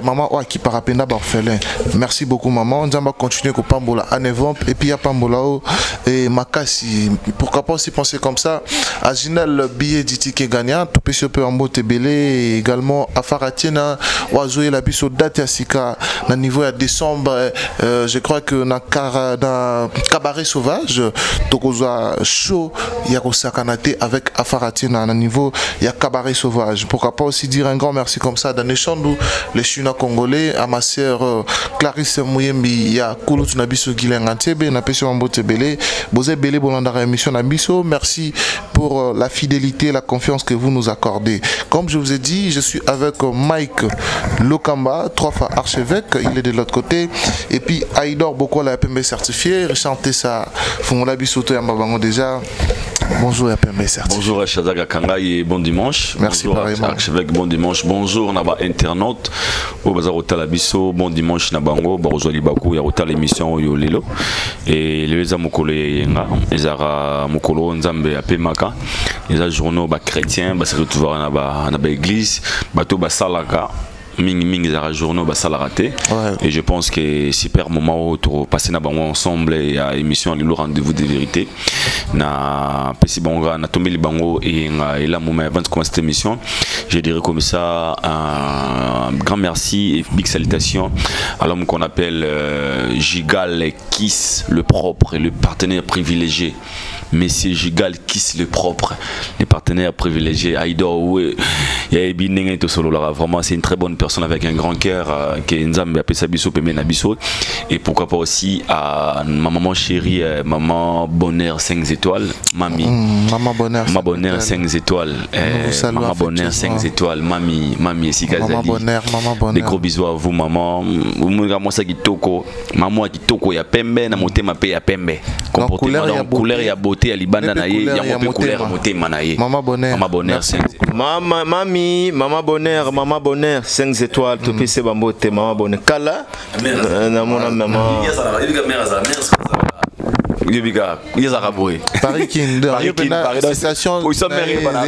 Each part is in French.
maman qui parapenda orphelin. Merci beaucoup maman. On va continuer avec Pambola à novembre et puis à Pambola et Makasi. Pourquoi pas aussi penser comme ça à Ginel billet d'Itike gagnant. Tout peut peu en mot Tebele également à Faratina ou à jouer la biso date à Sika na niveau à décembre. Je crois que dans Cabaret Sauvage Tokoza show Yarosa Kanate avec Afaratina na niveau il y a Cabaret Sauvage. Pourquoi pas aussi dire un grand merci comme ça dans les chambres les Chinois congolais à ma sœur Clarisse Mouyembi ya Kulu Tunabiso Gilengantebe na Pesio Mambo Tebele Bozé Belé Bolandara émission Nabiso. Merci pour la fidélité, la confiance que vous nous accordez. Comme je vous ai dit, je suis avec Mike Lokamba, 3 fois archevêque, il est de l'autre côté. Et puis Aïdor Boko la PMB certifié, chanter ça Fongola Bisoto Yambabango déjà. Bonjour PMB certifié. Bonjour Shazaga Kangai et bon dimanche. Merci pareillement. Archevêque, bon dimanche. Bonjour Naba internaute. Au Bazarota Labiso, bon dimanche Nabango, Barozoli Bakou, Yarota l'émission Yolilo. Et les Amokole Yenga, les Ara Mokolo Nzambe Apemaka, les journaux chrétiens, se retrouvent dans l'église, bateau Basalaka. Ming Zara journaux Basalarate et je pense que super moment où passer ensemble et à émission le rendez-vous de vérité na Pessi Bonga na Tomeli Bango et là moment avant de commencer cette émission je dirais comme ça un grand merci et big salutation à l'homme qu'on appelle Gigal Kiss le propre et le partenaire privilégié. Monsieur Gigal Kiss le propre, les partenaires privilégiés. Aïdo, vraiment c'est une très bonne personne avec un grand cœur qui est Nzambe Apesabiso Pemenabiso. Et pourquoi pas aussi à ma maman chérie, maman bonheur 5 étoiles, mamie. Maman bonheur 5 étoiles. Maman bonheur 5 étoiles, mamie Sikazali. Maman bonheur. Des gros bisous à vous maman. Moi ça qui toko, maman qui toko ya pembe na motema pe ya pembe. Comportement donc couleur ya beauté à Libanda na ye ya mope couleur motema na ye. Maman bonheur 5 étoiles. Maman bonheur 5 étoiles to pese bambote maman bonheur kala na mona maman Yebika, Yazaraboué. Paris Kinder. Paris station. Où ça mérite pas.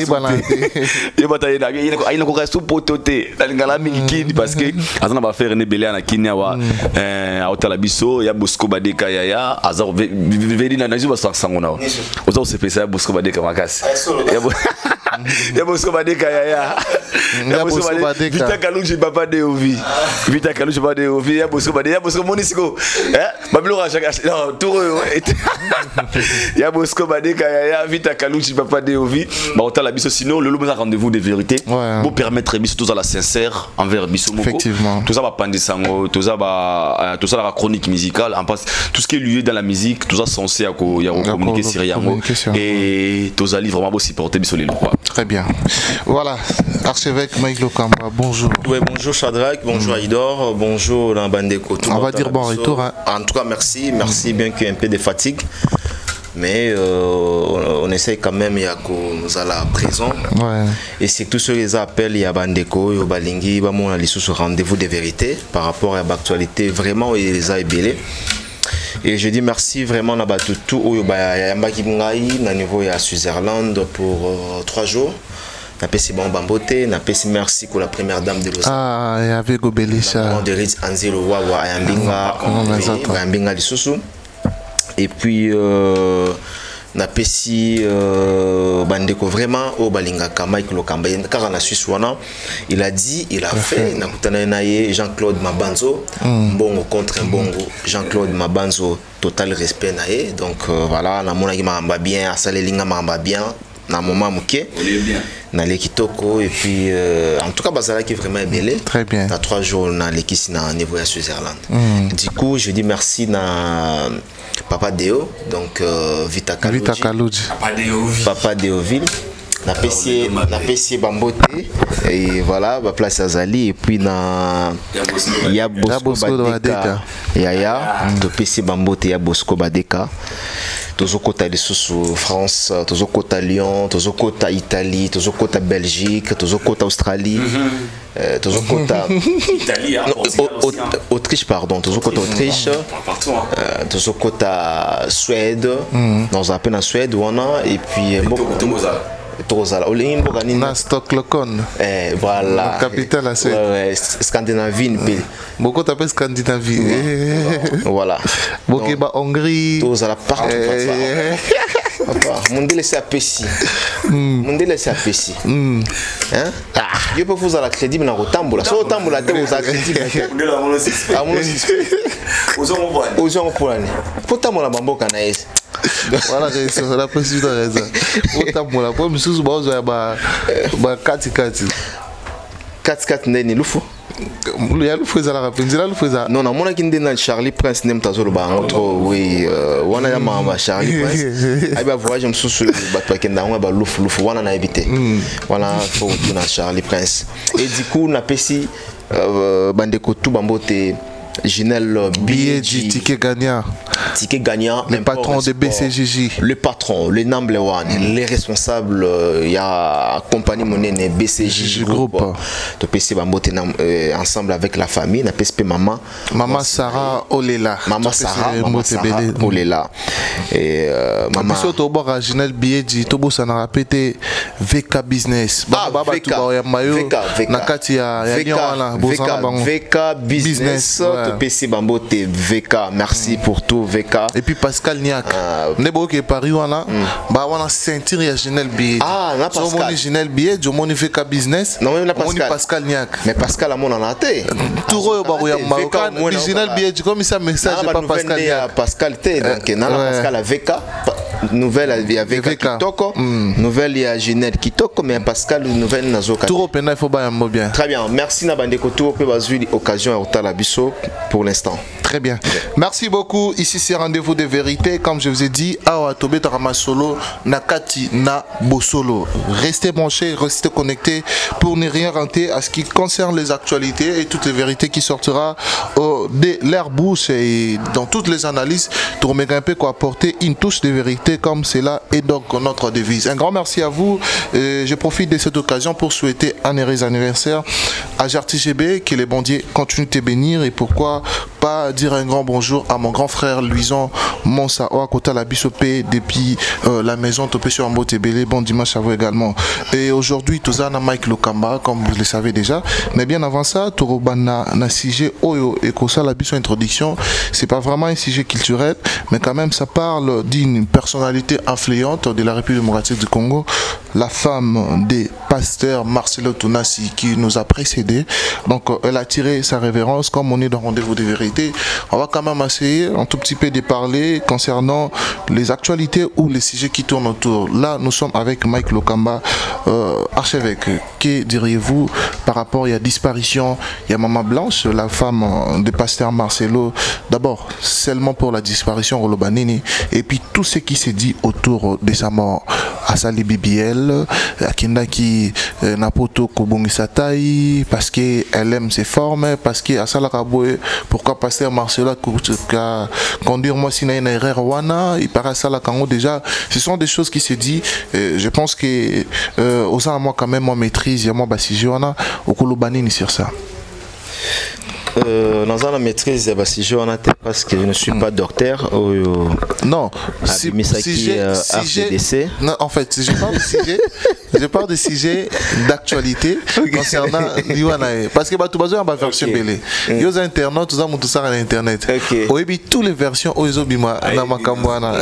Yebata yeda. Il n'a qu'à rester pototé. Dans le galami kid parce que azana va faire une belle à Kenya wa à Otalabiso ya Bosco Badeka yaya azar vedi na nazu ba sangona. Ozo se fait ça Bosco Badeka makasi. Ya Bosco Badeka yaya. Ya Bosco Badeka. Vita Kalunji papa de Ovi. Vita Kalunji papa de Ovi ya Bosco Badeka. Ya Bosco Monisco. Bablo à chaque non tout ya Bosco Badeka ya Vita Kalunji papa de Ovi. Ba otala biso sinon le lobo rendez-vous de vérité. Pour permettre biso tous à la sincère envers biso moko. Effectivement. Tout ça va pandisango, tout ça la chronique musicale en passe tout ce qui est lié dans la musique, tout ça censé à communiquer sur yango et tous allez vraiment beau supporter biso les lois. Très bien. Voilà, archevêque Mike Lokamba, bonjour. Oui, bonjour Shadrach, bonjour Aïdor, bonjour Nambandeko. On va dire bon retour. Hein. En tout cas, merci bien qu'il y ait un peu de fatigue. Mais on essaye quand même, il y a nous à la prison. Ouais. Et c'est tout ce les appels, il y a Bandeko, il y a Balingi, il y a les sous rendez-vous de vérité par rapport à l'actualité. Vraiment, il les a ébélés. Et je dis merci vraiment à tout au niveau de Switzerland pour 3 jours. Napesi bon bambote, napesi merci pour la première dame de Los Angeles. Ah, il y avait Gobelisha. De Ritz Anzelo Wawa Ayambinga Lisusu. Et puis napesi bandeko vraiment au balingaka Mike Lokamba car na Suisse wana il a dit il a fait nakutana naye Jean-Claude Mabanzo mbongo contre mbongo Jean-Claude Mabanzo total respect naye donc voilà na mona ki mamba bien asalelinga mamba bien na moment muke na lekitoko et puis en tout cas bazala qui est vraiment belé très bien na 3 jours na lekisi na niveau à Switzerland. Du coup je dis merci na Papa Deo, donc Vita Kalunji. Papa Deoville. Na PC Bambote et voilà la place Azali et puis na ya Bosco Badeka ya de PC Bambote ya Bosco Badeka tozokota lisusu France tozokota Lyon tozokota Italie tozokota Belgique tozokota Australie tozokota Italie Autriche pardon tozokota Autriche tozokota Suède dans un peu en Suède on a et puis tozala olingi mboka nini na Stockholm voilà capitale la Suède Scandinavie pe beaucoup t'appelle Scandinavie voilà beaucoup ba Hongrie tozala partout Mondele c'est apprécié. Mondele c'est apprécié. Hein? Je peux vous avoir crédit mais en tambola. So tambola te vous a crédit. Mondele a mon six. A mon six. Aux gens pour l'année. Pour tambola bambo canaïs. Voilà, c'est la précision de raison. Pour tambola, pour me sous bazo ya ba kati. Kati ndeni lufu. Il y a le fouet à la rapide, il y a le fouet à. Non, non, mon qui est Charlie Prince n'aime pas le bar. Oui, on a ma Charlie Prince. Il va voir, je me soucie de battre qui n'a pas louf, on a évité. Voilà, faut tourner Charlie Prince. Et du coup, on a payé Bandeko tout bambote. Ginel BG ticket gagnant. Ticket gagnant. Le patron de BCJJ. Le patron, le number one, les responsables, il y a compagnie monnaie BCJJ Group. De PC Bambote ensemble avec la famille, na PSP Maman. Maman Sarah Olela. Maman Sarah Olela. Et Maman. Puis surtout au Ginel BG, Tobo ça n'a répété VK Business. VK Business. PC Bambote VK, merci pour tout VK. Et puis Pascal Niak, nebo que Paris wana, ba wana ceinture ya Ginel BG. Ah, na Pascal. Ginel BG, jo moni VK Business. Non même la Pascal. Pascal Niak. Mais Pascal a mon anaté. Touro ba ya Marocan, Ginel BG comme ça message pas Pascal Niak. Pascal T donc na Pascal a VK. Nouvelle il y a VK Kitoko, nouvelle il y a Ginel Kitoko mais Pascal nouvelle nazoka. Touro pena il faut ba yambo bien. Très bien, merci na bandeko Touro pe bazui occasion à Otala Bisso pour l'instant. Très bien. Merci beaucoup. Ici c'est Rendez-vous de vérité. Comme je vous ai dit, Awa Tobe Tarama Solo, Nakati Na Bosolo. Restez branchés, restez connectés pour ne rien rater à ce qui concerne les actualités et toutes les vérités qui sortira de leur bouche et dans toutes les analyses. Tourmegampe quoi apporter une touche de vérité comme cela est donc notre devise. Un grand merci à vous. Je profite de cette occasion pour souhaiter un heureux anniversaire à Jarti GB, que les bons dieux continuent de te bénir et pourquoi pas dire un grand bonjour à mon grand frère Luison Monsa Oakota la Bissopé depuis la maison Topé sur Ambo Tebele. Bon dimanche à vous également. Et aujourd'hui, tout ça, Mike Lokamba, comme vous le savez déjà. Mais bien avant ça, Torobana na sujet Oyo et Kosa la Bisso introduction. C'est pas vraiment un sujet culturel, mais quand même ça parle d'une personnalité influente de la République démocratique du Congo, la femme des pasteurs Marcelo Tunasi qui nous a précédés. Donc elle a tiré sa révérence comme on est dans Rendez-vous de vérité. On va quand même essayer un tout petit peu de parler concernant les actualités ou les sujets qui tournent autour. Là, nous sommes avec Mike Lokamba, archevêque. Que diriez-vous par rapport à la disparition? Il y a Maman Blanche, la femme de pasteur Marcelo. D'abord, seulement pour la disparition Rolobanini et puis tout ce qui s'est dit autour de sa mort. Asali Bibiel, Akindaki Napoto Kobongisatai, parce qu'elle aime ses formes, parce que Asala Kaboe, pourquoi pasteur Marcelo a conduire moi si une erreur wana, il paraît ça la Kango déjà. Ce sont des choses qui se disent. Je pense que aux gens moi quand même moi maîtrise, il y a moi Basijoana, au Kolobanini sur ça. Dans la maîtrise, parce que je ne suis pas docteur. Non, non, en fait, si je parle de sujet, je parle de sujet d'actualité concernant l'Iwanae. Parce que tout le monde va faire chez Belé. Il y a internautes, tout le monde à l'internet. Oui, puis toutes les versions, Oizobima, Namakambwana.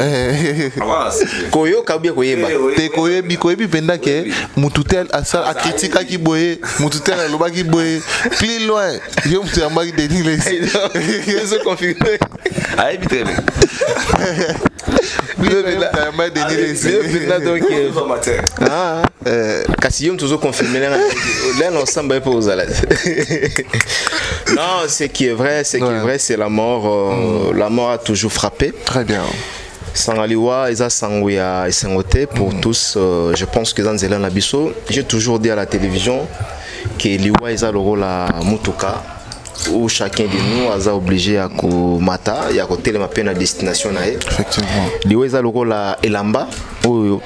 Koyo, Kabia, Koyeba. Te Koyebi, Koyebi, Pendake, Moututel, à critique à qui boye, Moututel, à l'Oba qui boye. Plus loin, je me suis embarqué de l'île. Ils sont configurés. Ah, évitez. Cassillon toujours confirmé là l'ensemble pour aux alades. Non, ce qui est vrai, c'est la mort. La mort a toujours frappé. Très bien. Sangaliwa, Isa Sangouya et Sangote pour tous. Je pense que dans Zélan Labisso, j'ai toujours dit à la télévision que Liwa Isa le rôle à Mutuka, où chacun de nous a obligé à Mata et à côté de ma peine à destination. Effectivement. Liwa Isa le rôle à Elamba, où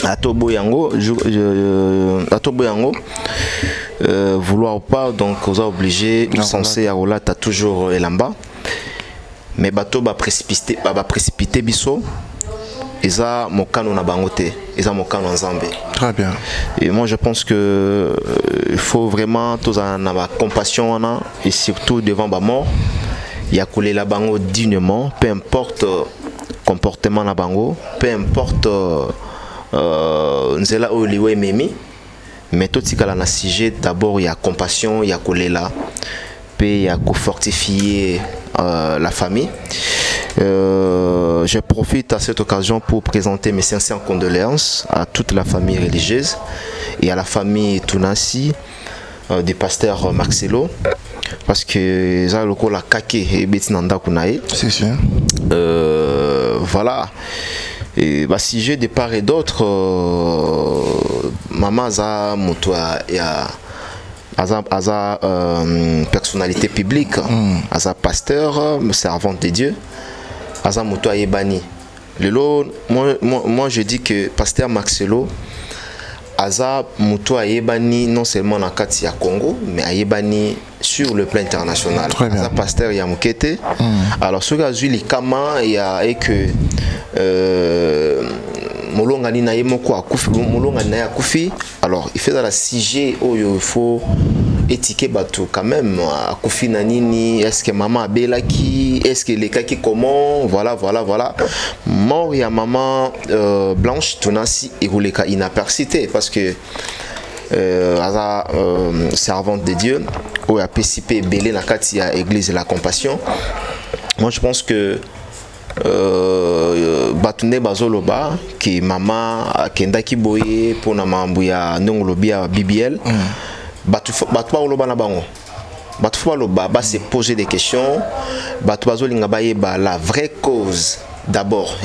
à Tobo Yango, vouloir ou pas, donc on a obligé, censé à Rola, tu as toujours Elamba. Mais bateau va précipiter Bisso eza mokano na bangote, eza mokano nzambe. Très bien. Et moi je pense que il faut vraiment tous en avoir compassion et surtout devant ba mort. Il y a coulé la bango dignement, peu importe comportement na bango, peu importe nzela oliwe memi, mais tout ce na sujet d'abord il y a compassion, il y a coulé là, puis il y a fortifier la famille. Je profite à cette occasion pour présenter mes sincères condoléances à toute la famille religieuse et à la famille Tunasi du pasteur Marcelo, parce que ça le coup la kake et betinanda kunae. C'est sûr. Voilà. Et bah si j'ai de part et d'autre, maman za mutua ya aza personnalité publique, aza pasteur, servante de Dieu. Aza mutua yebani. Moi je dis que pasteur Marcelo aza mutua yebani non seulement na kati ya Congo, mais ayebani sur le plan international. Aza pasteur ya mukete. Alors ce gars lui kama ya et que molonga ni na yemoko akufi, molonga na akufi. Alors il fait dans la CG où il faut étiqueter bateau quand même akufi na nini, est-ce que maman abelaki, est-ce que les kaki comment, voilà. Mort ya maman Blanche Tunasi et rouleka inapercité parce que servante de Dieu ou a PCP belé na kati ya église la compassion. Moi je pense que batune bazoloba ki mama kendaki boye pona mambu ya ndongolobi ya BBL batu ba na bango batu ba ba se poser des questions batu bazolinga ba la vraie cause. D'abord,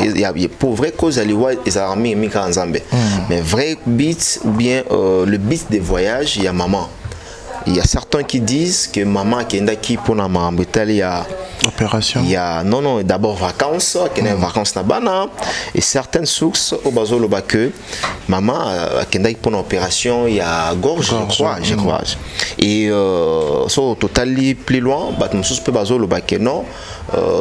pour vraie cause, il y a armées mais vrai but ou bien le but des voyages, il y a maman. Il y a certains qui disent que maman qui est qui pour la maman, il y a opération. Il y a non d'abord vacances, qui est vacances na bana et certaines sources au bazolo que maman qui est pour l'opération, il y a gorge, je crois. Et so totalement plus loin, bah nous peut bazolo que non.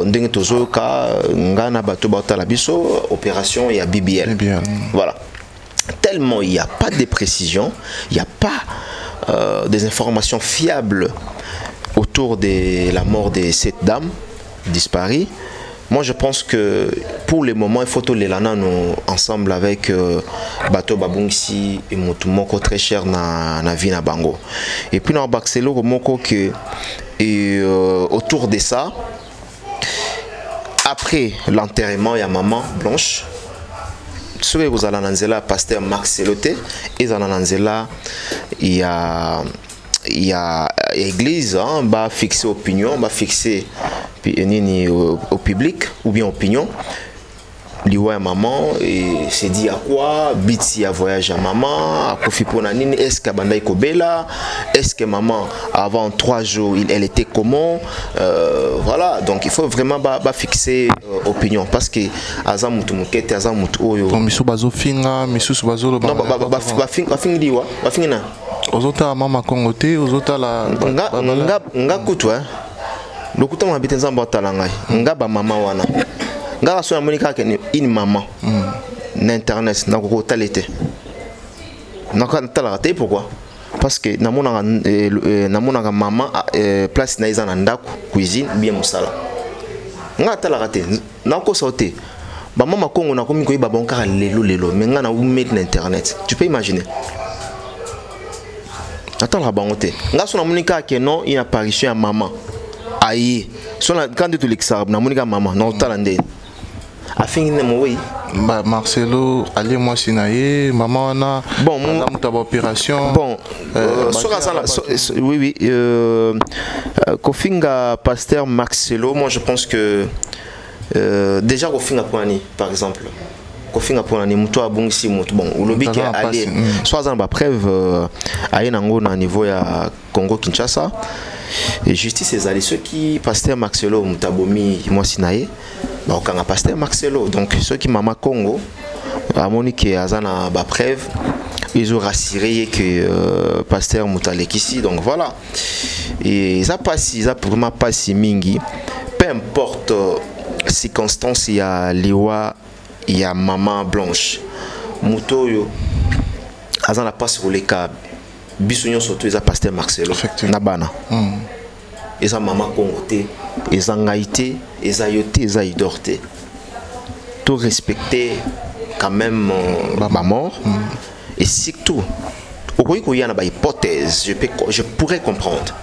Ndenge tozo ka ngana bato batala biso opération il y a BBL. Voilà. Tellement il n'y a pas de précision, il n'y a pas des informations fiables autour de la mort de cette dame disparue. Moi je pense que pour le moment il faut tout les lana nous ensemble avec Bato Babungsi et Mutumoko très cher na vie na bango. Et puis dans Baxelo moko que et autour de ça après l'enterrement il y a maman Blanche. Ce que vous allez nanzela pasteur Marcelo et dans nanzela il y a église hein, bah fixer opinion, bah fixer au public ou bien opinion. Liwa maman et c'est dit à quoi biti à voyage à maman à kofi ponanini est-ce que bandai kobela est-ce que maman avant 3 jours elle était comment voilà donc il faut vraiment fixer opinion parce que azamutu mukete azamutu oyo misu bazofinga misu bazo non bafingiwa bafingina ozota mama Congo te ozota la nga kutwa lokuta mabite nzamba talangai nga ba mama wana nga so amonika ke une maman na internet na ko talete na ka talate pourquoi parce que namona maman place na iza na ndako cuisine bien musala nga talate na ko sauter ba mama Congo na komi ko ba bonka lelo mais nga na mettre na internet tu peux imaginer attends la bangote nga so namonika ke non une apparition à maman aïe so na quand tu l'exarbe namonika maman na talande afingine moi Marcelo allez moi sinaye maman na bon mon opération bon oui kofinga pasteur Marcelo moi je pense que déjà kofinga poani par exemple kofinga poani muto abungisi muto bon ulobi ke aller soit dans ba preuve aye nango na niveau ya Congo Kinshasa et justice ezali ceux qui pasteur Marcelo mutabomi moi sinaye donc on a pasteur Marcelo donc ceux qui maman Congo a monique azana ba preuve ils ont rassuré que pasteur Mutalekisi donc voilà et ça passe ça vraiment pas si mingi peu importe circonstance il y a liwa il y a Maman Blanche. Mutoyo, Azan la passe sur les câbles. Bissounion surtout, ils ont pasteur Marcelo. Nabana. Ils ont Maman Congoté, ils ont Ngaïté, ils ont Yoté, ils ont Idorté. Tout respecter quand même ma mort. Et surtout, au il y a une hypothèse, je pourrais comprendre.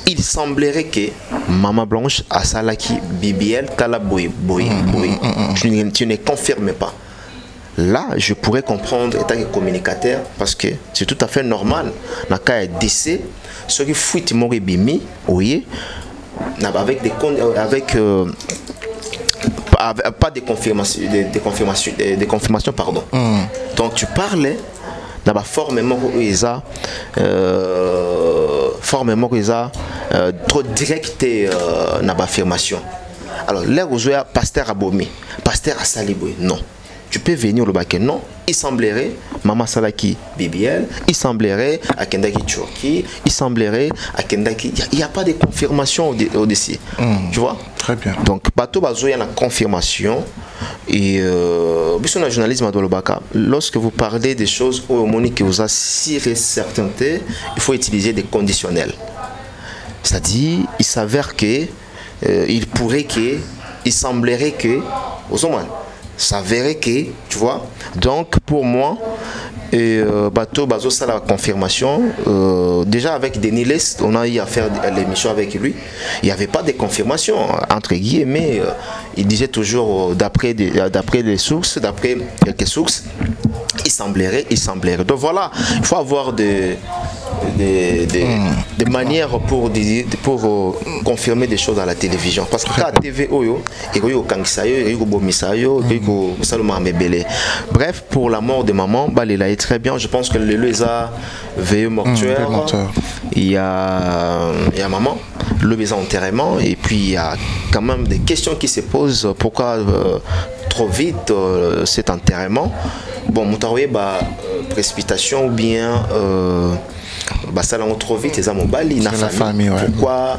Il semblerait que Maman Blanche a salaki BBL Talaboy Boy. Tu ne confirmes pas. Là, je pourrais comprendre étant que communicateur parce que c'est tout à fait normal. Dans le cas de décès, ceux qui fuient Mori Bimi, oui, avec pas de confirmation, pardon. Donc tu parlais dans la formellement trop direct dans l'affirmation. Alors là où je pasteur Abomi, pasteur Asaliboy, non. Tu peux venir au bac, non. Il semblerait Maman Salaki BBL, il semblerait à Kendaki Turki, il semblerait à Kendaki. Il n'y a pas de confirmation au-dessus. Tu vois? Très bien. Donc, bateau bazo, il y a la confirmation. Et le journalisme à Dolobaka, lorsque vous parlez des choses où Monique vous assure certainté, il faut utiliser des conditionnels. C'est-à-dire, il s'avère que il pourrait que, il semblerait que, aux hommes, s'avérait que, tu vois, donc pour moi, Bateau Bazo, ça la confirmation. Déjà avec Denis Lest, on a eu à faire l'émission avec lui. Il n'y avait pas de confirmation, entre guillemets. Il disait toujours, d'après les sources, d'après quelques sources, il semblerait. Donc voilà, il faut avoir des manières pour confirmer des choses à la télévision. Parce que la TV, bref, pour la mort de maman, il est très bien. Je pense que le Léza veilleux mortuaire, il y a maman, le Léza enterrement, et puis il y a quand même des questions qui se posent. Pourquoi trop vite cet enterrement? Bon, Moutaroué, précipitation ou bien ça l'a trop vite, c'est la famille. Pourquoi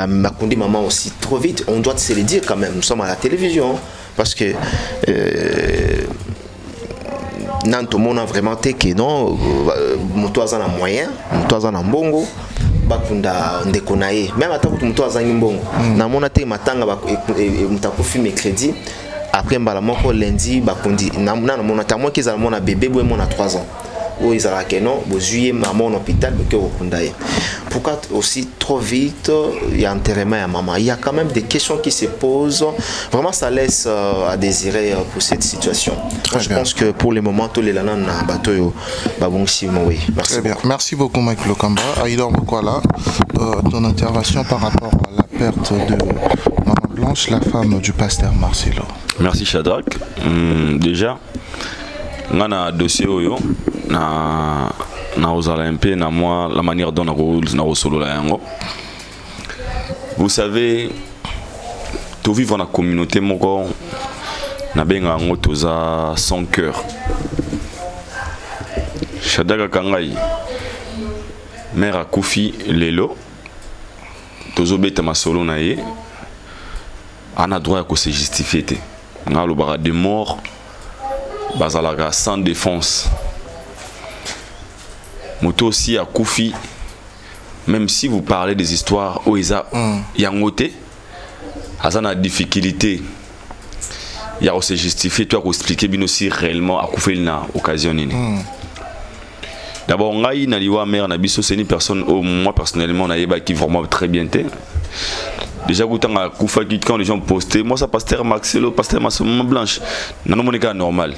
Makundi maman aussi trop vite? On doit se le dire quand même, nous sommes à la télévision parce que Nanto on a vraiment été que non, Moutouazan a moyen, Moutouazan a bongo, Bakunda ndekonaye, même à tant que Moutouazan a bongo, Namona te matanga Moutakofi mercredi, après Mbalamoko lundi, Bakundi, Namona moi qu'ils ont mon bébé, moi on a 3 ans. Où ils ont non, juillet maman en hôpital, pourquoi aussi trop vite il y a enterrement à maman? Il y a quand même des questions qui se posent. Vraiment, ça laisse à désirer pour cette situation. Moi, je pense que pour le moment, tous les lanans na bateau babongsi oui. Merci bien. Merci beaucoup, Mike Lokamba. Aïdor Bokwala, ton intervention par rapport à la perte de Maman Blanche, la femme du pasteur Marcelo. Merci Shadrach. Déjà, on a un dossier na ozala un peu na moi la manière dont na solo la yango. Vous savez, to vivre dans la communauté moko na benga ngo toza sans cœur. Shadaka kangai mère akufi lelo tozo beta masolo na ye ana droit ko se justifier te ngalo bara de mort bazalaka sans défense. Moto aussi à Koufi, même si vous parlez des histoires où il y a un côté, il y a difficulté, il y a aussi justifié, tu as expliqué bien aussi réellement à Koufi na occasion. D'abord, ngai na liwa mère na biso c'est une personne moi personnellement na yeba qui vraiment très bien té. Déjà quand les gens postaient, moi ça pasteur Marcelo, pasteur Maman Blanche, non mon cas normal.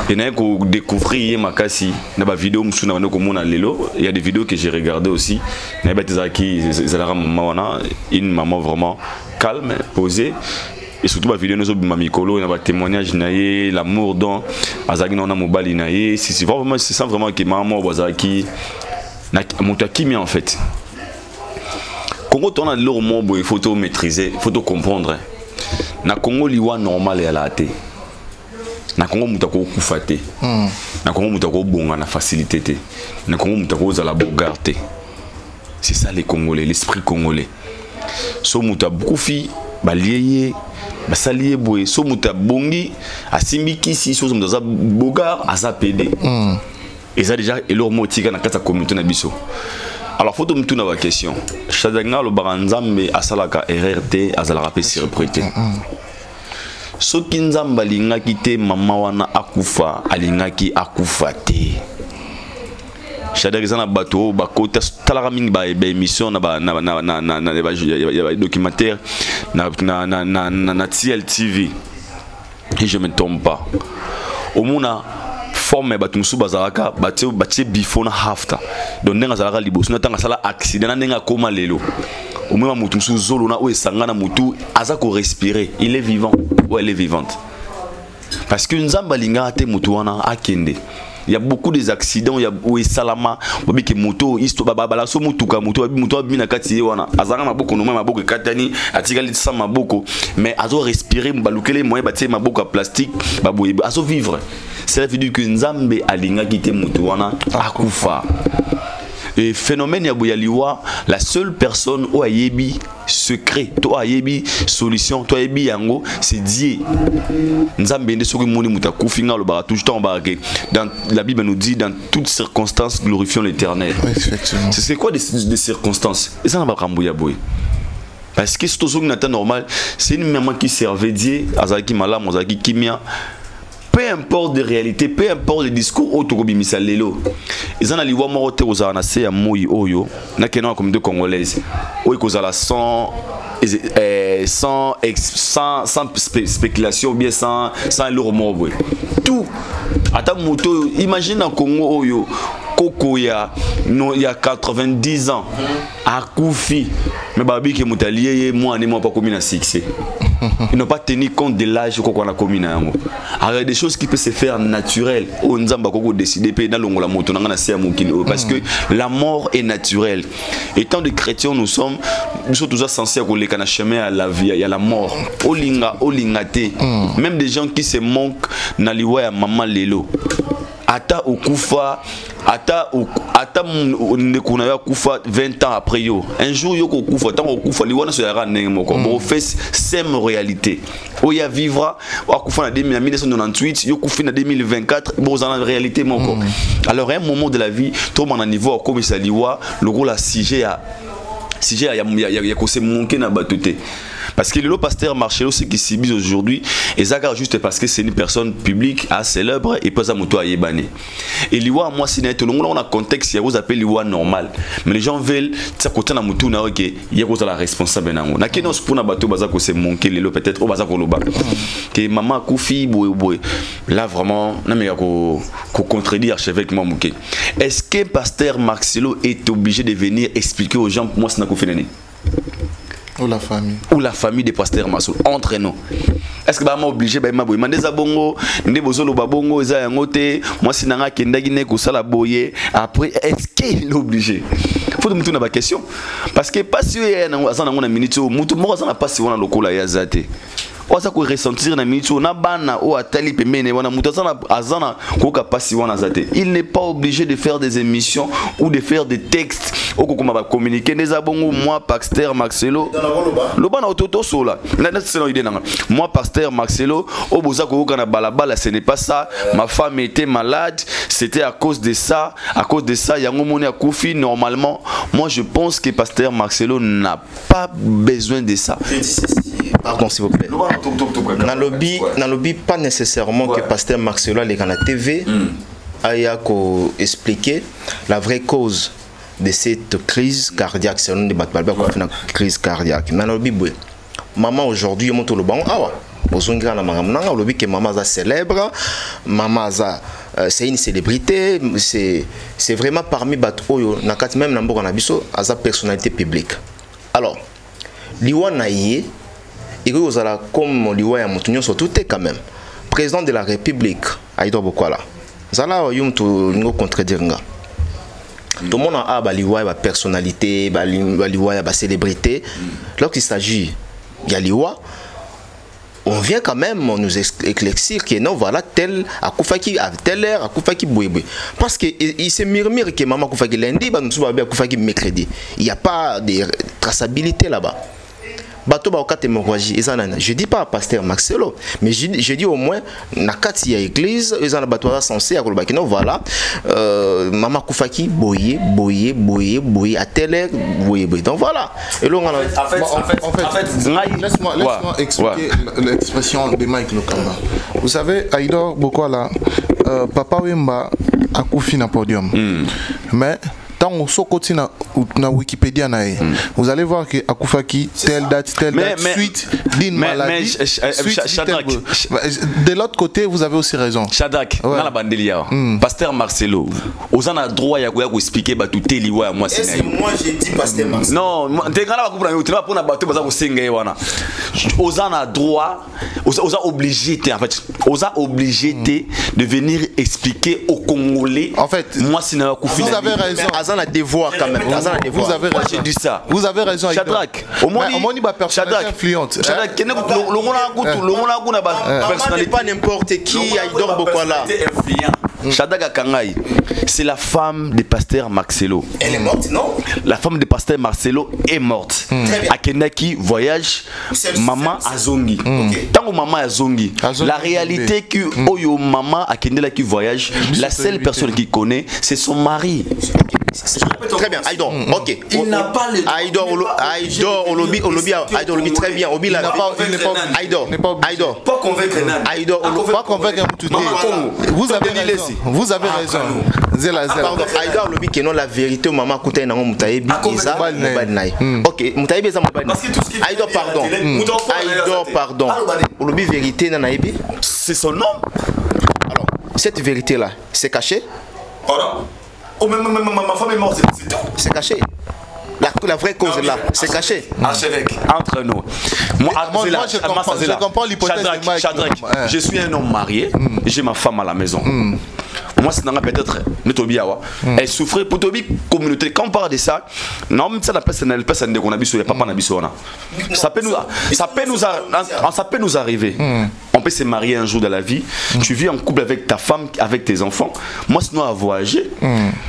Et n'a que découvrir ma cassi, na ba vidéo musuna na ko mona lelo, il y a des vidéos que j'ai regardées aussi, na ba tezaki zalara maman, une maman vraiment calme, posée. Et surtout ma vidéo nous ma mikolo na ba témoignage naé, l'amour dont azaki na mobali naé, c'est vraiment c'est ça vraiment que maman bazaki na mutakimi en fait. Congo on a leur mot il faut tout maîtriser, il faut tout comprendre. Na Congo liwa normal et à la té. Na Congo mutako kufate. Na Congo mutako bonga na facilité té. Na Congo mutako za la bogarté. C'est ça les Congolais, l'esprit congolais. So muta beaucoup fi ba lié basali boye so muta bongi asimbi kisi so muta za bogar aza PD et ça déjà et leur motika na kata communauté na biso. Alors faut me tourner la question chadanga lo baranzambe asalaka RRT azala rapé sur prêté soki nzamba lingaki te mama wana akufa alingaki akufa te chadanga zana bato bakota talaka mingi ba émission na documentaire na TLTV et je me trompe pas au mona forme batumsu bazalaka batie bifona hafta donc ndenga zalaka liboso natanga sala accident ndenga koma lelo au moins mutumsu zolo na o esangana mutu aza ko respirer il est vivant ou elle est vivante parce que nzamba linga te mutu wana akende. Il y a beaucoup des accidents, il y a où salama, babi ke moto, isto babala so mutuka moto abina kati wana. Azanga maboko no maboko katani, atika litsa maboko, mais azo respirer balukele moyen batie maboko plastique, baboye azo vivre. C'est la vie du que nzambe alinga kite moto wana akufa. Et phénomène ya boyaliwa, la seule personne où ayebi secret, toi ayebi solution, toi ayebi yango, c'est Dieu. Nzambe nde soki moni muta kufinga lo bara tout le temps barake. Dans la Bible nous dit dans toutes circonstances glorifions l'Éternel. Oui, effectivement. C'est quoi des circonstances? Et ça n'a pas ramboya boy. Parce que c'est tout normal, c'est une maman qui servait Dieu, azaki malam, azaki kimia. Peu importe de réalité, peu importe le discours autobimisa lelo. Ils en a liwa morote aux anase à moi oyo, na kena comme de congolaise. Oyo kozala sans spéculation, bien sans leur mot. Tout. Ata moto, imagine en Congo oyo. Koko il y a 90 ans à Koufi mais babi qui mutalié moi ne pas commis à succès. Ils n'ont pas tenu compte de l'âge qu'on a commis na yango. Alors des choses qui peuvent se faire naturelles. On nzamba koko décider pe na longola moto na se amokili parce que la mort est naturelle. Étant des chrétiens nous sommes toujours censés à coller kana chemin à la vie, il y a la mort. Olingate. Même des gens qui se manquent na liwa ya maman lelo. Ata okufa ata ndekuna ya kufa 20 ans après yo un jour yo ko kufa tant okufa liwana so yara ndenge moko bon fait sème réalité oya vivra akufa na 1998 yo kufi na 2024 bon en réalité moko alors à un moment de la vie tout mon niveau comme ça liwa le rôle à sujet ya ko se manquer na batoté. Parce que le pasteur Marcelo, ce qui subit aujourd'hui, et ça juste parce que c'est une personne publique, célèbre, et pas ça moto à yébane. Et l'Iwa, moi, si on a un contexte, il y a vous appelle l'Iwa normal. Mais les gens veulent, ça côté na moto, il y a la responsable. Na kenos pour na bateau, baza ko se manquer les peut-être, au baza ko loba. Que maman koufi, boy. Là vraiment, non mais ko contredire archevêque moi mouké. Est-ce que pasteur Marcelo est obligé de venir expliquer aux gens, moi, c'est na koufi nani? Ou la famille des pasteurs Marcelo entre nous. Est-ce que maman obligé ba ma boy mandeza bongo ndé bozolo ba bongo eza yangote moi sinanga kendagi ne ko sala boye après est-ce qu'il est obligé? Faut me tourner la question parce que pas si na azana ngona minute mutu moko azana pas si wana lokola ya zate. Oza ko ressentir na minute na bana o atali pemene wana mutu azana ko kapasi wana zate. Il n'est pas obligé de faire des émissions ou de faire des textes au kokoma ba communiquer ndeza bongo moi pasteur Marcelo loba na ototo sola moi pasteur Marcelo au boza koka na balabala ce n'est pas ça ma femme était malade c'était à cause de ça yango moni akufi normalement moi je pense que pasteur Marcelo n'a pas besoin de ça. Pardon s'il vous plaît. Dans le lobby pas nécessairement que pasteur Marcelo à la TV a expliqué la vraie cause de cette crise cardiaque, c'est une crise cardiaque. Maman aujourd'hui, que maman est célèbre, maman c'est une célébrité, c'est vraiment parmi même sa personnalité publique. Alors, Liwa Naye, il y a comme Liwa Yamutunyo sur tout quand même. Président de la République, Aïdo Bokwala. Zala yum to contredire. Tout le monde a une personnalité, une célébrité. Lorsqu'il s'agit de Liwa, on vient quand même nous éclaircir que non, voilà, tel Akoufaki à telle heure, Akoufaki Bouéboué. Parce qu'il se murmure que maman Akoufaki lundi, nous sommes Akoufaki mercredi. Il n'y a pas de traçabilité là-bas. bato ba okate hémorragie ezana. Je dis pas pasteur Marcelo, mais je dis au moins na kati ya église ezana bato ba censé ya kolobaki non voilà maman Koufaki boye à telle heure boye. Donc voilà. Et là en fait laisse-moi expliquer l'expression de Mike Lokamba. Vous savez Aïdor Bokola Papa Wemba a koufi na podium. Mais tant on sort na Wikipédia vous allez voir que Akoufaki telle date suite d'une maladie. De l'autre côté vous avez aussi raison. Shadrach dans la bandelia. Pasteur Marcelo, osana droit ya ko expliquer ba tout liwa moi c'est. Est-ce que moi j'ai dit pasteur Marcelo? Non, te kana ba comprendre tu vas pour na bateau baza ko senga wana. Osana droit, osa obligé en fait, osa obligé de venir expliquer aux Congolais. En fait, moi c'est na Koufi. Vous avez raison. A devoir quand même. Vous avez raison. J'ai dit ça. Vous avez raison. Shadrach, au moins il va personnalité influente. Shadrach, personnalité pas n'importe qui Aïdor Bokola. Shadrach Akangai, c'est la femme du pasteur Marcelo. Elle est morte, non? La femme du pasteur Marcelo est morte. Akenaki voyage maman Azongi. Tant que maman Azongi, la réalité que Oyo maman Akendela qui voyage, la seule personne qui connaît, c'est son mari. Très bien, Aïdor. Ok. Il n'a pas le. Aïdor Olobi, très bien. Obi la. Aïdor. Pas convaincre. Aïdor, pas convaincre tout. Vous avez raison. Vous avez raison. Pardon, Aïdor Olobi qui non la vérité au maman Kouta na Moutaïbi Isa Mobadnaï. Ok, Moutaïbi Isa Mobadnaï. Aïdor pardon. Olobi vérité na Naïbi. C'est son nom. Alors, cette vérité là, c'est caché. Pardon. Oh, ma femme est morte, c'est tout. C'est caché. La vraie cause est là, c'est caché. Archevêque, entre nous. Moi je comprends l'hypothèse de Mike. Shadrach, je suis un homme marié, j'ai ma femme à la maison. Moi, c'est peut-être elle souffrait pour Tobi communauté. Quand on parle de ça, non, mais ça n'a pas personne qu'on a vu sur les papas ça peut nous arriver. On peut se marier un jour dans la vie. Tu vis en couple avec ta femme, avec tes enfants. Moi, sinon à voyager.